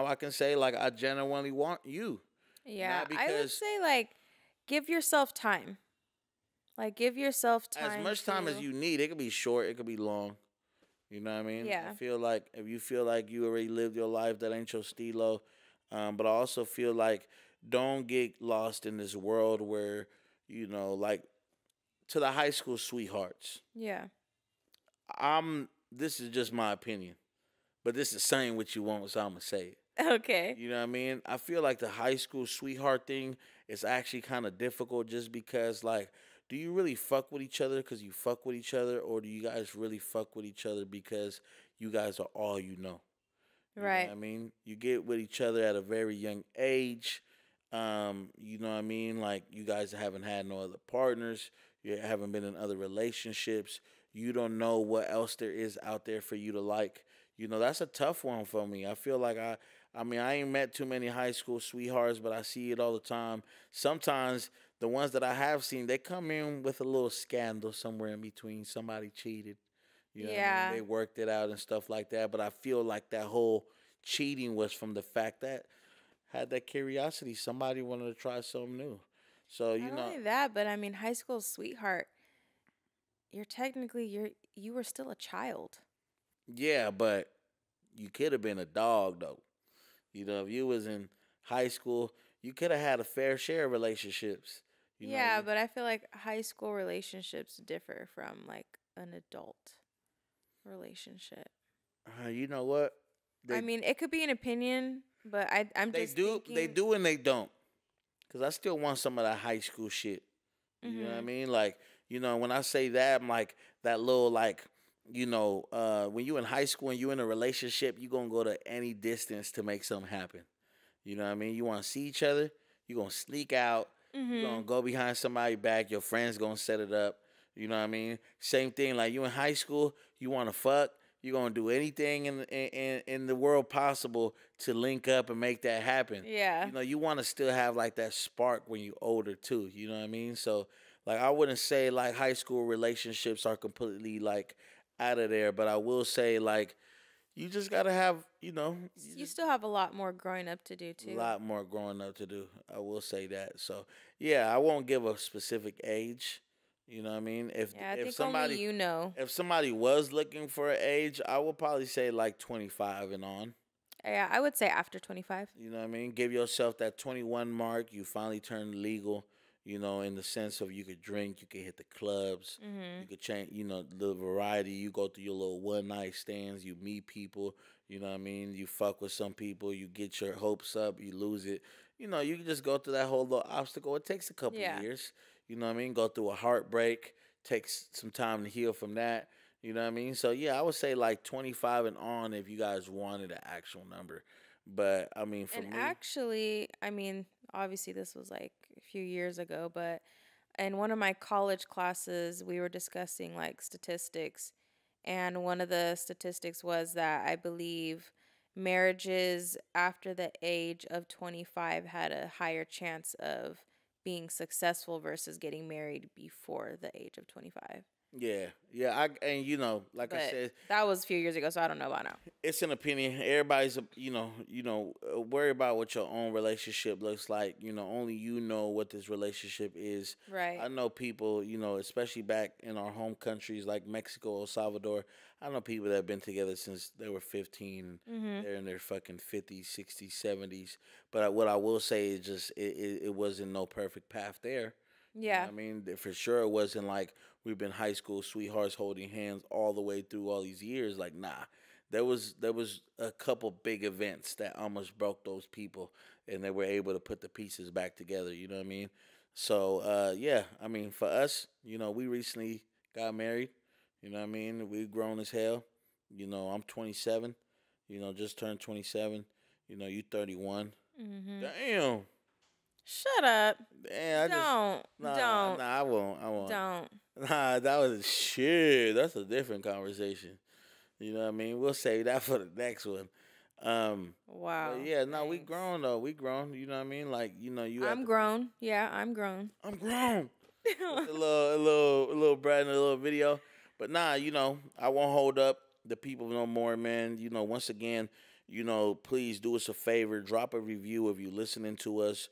[SPEAKER 1] I can say like I genuinely want you.
[SPEAKER 2] Yeah,
[SPEAKER 1] Not
[SPEAKER 2] I would
[SPEAKER 1] because
[SPEAKER 2] say like give yourself time. Like give yourself
[SPEAKER 1] as
[SPEAKER 2] time
[SPEAKER 1] much time as
[SPEAKER 2] to
[SPEAKER 1] you need, it could be short, it could be long. You know what I mean? I
[SPEAKER 2] yeah.
[SPEAKER 1] feel like if you feel like you already lived your life, that ain't your stilo. But I also feel like don't get lost in this world where, like to the high school sweethearts.
[SPEAKER 2] Yeah.
[SPEAKER 1] This is just my opinion, but this is saying what you want, so I'm gonna say it.
[SPEAKER 2] Okay.
[SPEAKER 1] You know what I mean? I feel like the high school sweetheart thing is actually kind of difficult just because, like, do you really fuck with each other because you fuck with each other, or do you guys really fuck with each other because you guys are all you know? You know what
[SPEAKER 2] Right.
[SPEAKER 1] I mean? You get with each other at a very young age. You know what I mean? Like, you guys haven't had no other partners, you haven't been in other relationships, you don't know what else there is out there for you to like. That's a tough one for me. I feel like I ain't met too many high school sweethearts, but I see it all the time. Sometimes the ones that I have seen, they come in with a little scandal somewhere in between. Somebody cheated. You know what I mean?
[SPEAKER 2] Yeah.
[SPEAKER 1] They worked it out and stuff like that. But I feel like that whole cheating was from the fact that had that curiosity. Somebody wanted to try something new. So,
[SPEAKER 2] Not only that, but I mean high school sweetheart, you were still a child.
[SPEAKER 1] yeah, but you could have been a dog though. If you was in high school, you could have had a fair share of relationships. You know,
[SPEAKER 2] Yeah, but I feel like high school relationships differ from like an adult relationship.
[SPEAKER 1] you know what?
[SPEAKER 2] I
[SPEAKER 1] They
[SPEAKER 2] mean, it could be an opinion, but I'm
[SPEAKER 1] they
[SPEAKER 2] just
[SPEAKER 1] do they
[SPEAKER 2] thinking
[SPEAKER 1] do and they don't. because I still want some of that high school shit. You know what I mean? Like, when I say that, I'm like that little like, when you in high school and you in a relationship, you gonna go to any distance to make something happen. You know what I mean? You want to see each other, you gonna sneak out, you gonna go behind somebody's back. Your friends gonna set it up. You know what I mean? Same thing. Like you in high school, you want to fuck. You're gonna do anything in the world possible to link up and make that happen.
[SPEAKER 2] Yeah.
[SPEAKER 1] You want to still have like that spark when you're older too. You know what I mean? So like I wouldn't say like high school relationships are completely like out of there, but I will say like you just gotta have
[SPEAKER 2] You still have a lot more growing up to do
[SPEAKER 1] a
[SPEAKER 2] too.
[SPEAKER 1] lot more growing up to do. I will say that. So yeah, I won't give a specific age. You know what I mean?
[SPEAKER 2] Yeah, I
[SPEAKER 1] if
[SPEAKER 2] think
[SPEAKER 1] somebody
[SPEAKER 2] only you know.
[SPEAKER 1] if somebody was looking for an age, I would probably say like 25 and on.
[SPEAKER 2] Yeah, I would say after 25.
[SPEAKER 1] You know what I mean? Give yourself that 21 mark. You finally turned legal. In the sense of you could drink, you could hit the clubs, you could change. The variety. You go through your little one night stands. You meet people. You know what I mean? You fuck with some people. You get your hopes up. You lose it. You can just go through that whole little obstacle. It takes a couple
[SPEAKER 2] Yeah.
[SPEAKER 1] years. You know what I mean? Go through a heartbreak. Takes some time to heal from that. You know what I mean? So yeah, I would say like 25 and on if you guys wanted an actual number. But I mean, for
[SPEAKER 2] And
[SPEAKER 1] me,
[SPEAKER 2] actually, I mean, obviously this was like a few years ago, but in one of my college classes, we were discussing like statistics. And one of the statistics was that I believe marriages after the age of 25 had a higher chance of being successful versus getting married before the age of 25.
[SPEAKER 1] yeah, and like I
[SPEAKER 2] But
[SPEAKER 1] said,
[SPEAKER 2] that was a few years ago, so I don't know about now.
[SPEAKER 1] it's an opinion. Everybody's, worry about what your own relationship looks like. Only you know what this relationship is.
[SPEAKER 2] Right.
[SPEAKER 1] I know people, especially back in our home countries like Mexico, El Salvador. I know people that have been together since they were 15. They're in their fucking 50s, 60s, 70s. But what I will say is just it wasn't no perfect path there. You know
[SPEAKER 2] Yeah.
[SPEAKER 1] what I mean? For sure, it wasn't like we've been high school sweethearts holding hands all the way through all these years. Like, nah, there was a couple big events that almost broke those people, and they were able to put the pieces back together. You know what I mean? So, yeah, I mean, for us, we recently got married. You know what I mean? We've grown as hell. I'm 27. Just turned 27. You 31. Damn.
[SPEAKER 2] Shut up.
[SPEAKER 1] Damn,
[SPEAKER 2] Don't.
[SPEAKER 1] I won't.
[SPEAKER 2] Don't.
[SPEAKER 1] Nah, that was shit. That's a different conversation. You know what I mean? We'll save that for the next one.
[SPEAKER 2] Wow.
[SPEAKER 1] But yeah, no, we
[SPEAKER 2] Thanks.
[SPEAKER 1] grown though. We grown. You know what I mean? Like, you.
[SPEAKER 2] I'm grown. Yeah, I'm grown.
[SPEAKER 1] I'm grown. With a little Brad in a little video. But nah, I won't hold up the people no more, man. Once again, please do us a favor. Drop a review if you're listening to us.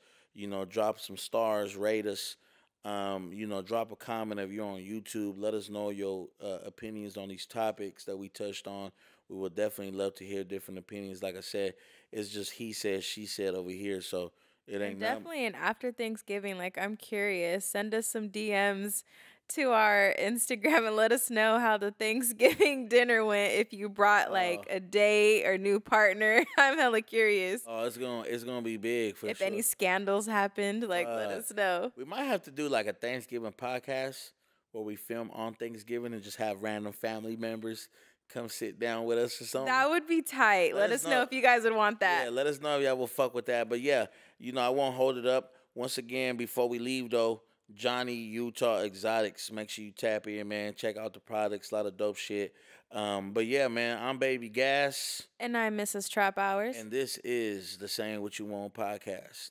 [SPEAKER 1] Drop some stars, rate us. Drop a comment if you're on YouTube. Let us know your opinions on these topics that we touched on. We would definitely love to hear different opinions. Like I said, it's just he said, she said over here. So it ain't
[SPEAKER 2] Definitely. And after Thanksgiving, like, I'm curious. Send us some DMs to our Instagram and let us know how the Thanksgiving dinner went. If you brought like a date or new partner, I'm hella curious.
[SPEAKER 1] Oh, it's gonna be big for
[SPEAKER 2] If
[SPEAKER 1] sure.
[SPEAKER 2] any scandals happened, like, let us know.
[SPEAKER 1] We might have to do like a Thanksgiving podcast where we film on Thanksgiving and just have random family members come sit down with us or something.
[SPEAKER 2] That would be tight. Let us know if you guys would want that.
[SPEAKER 1] Yeah, let us know if y'all will fuck with that. But yeah, I won't hold it up. Once again, before we leave though, Johnny Utah Exotics. Make sure you tap in, man. Check out the products. A lot of dope shit. But yeah, man, I'm Baby Gas.
[SPEAKER 2] And I'm Mrs. Traphours.
[SPEAKER 1] And this is the Saying What You Want podcast.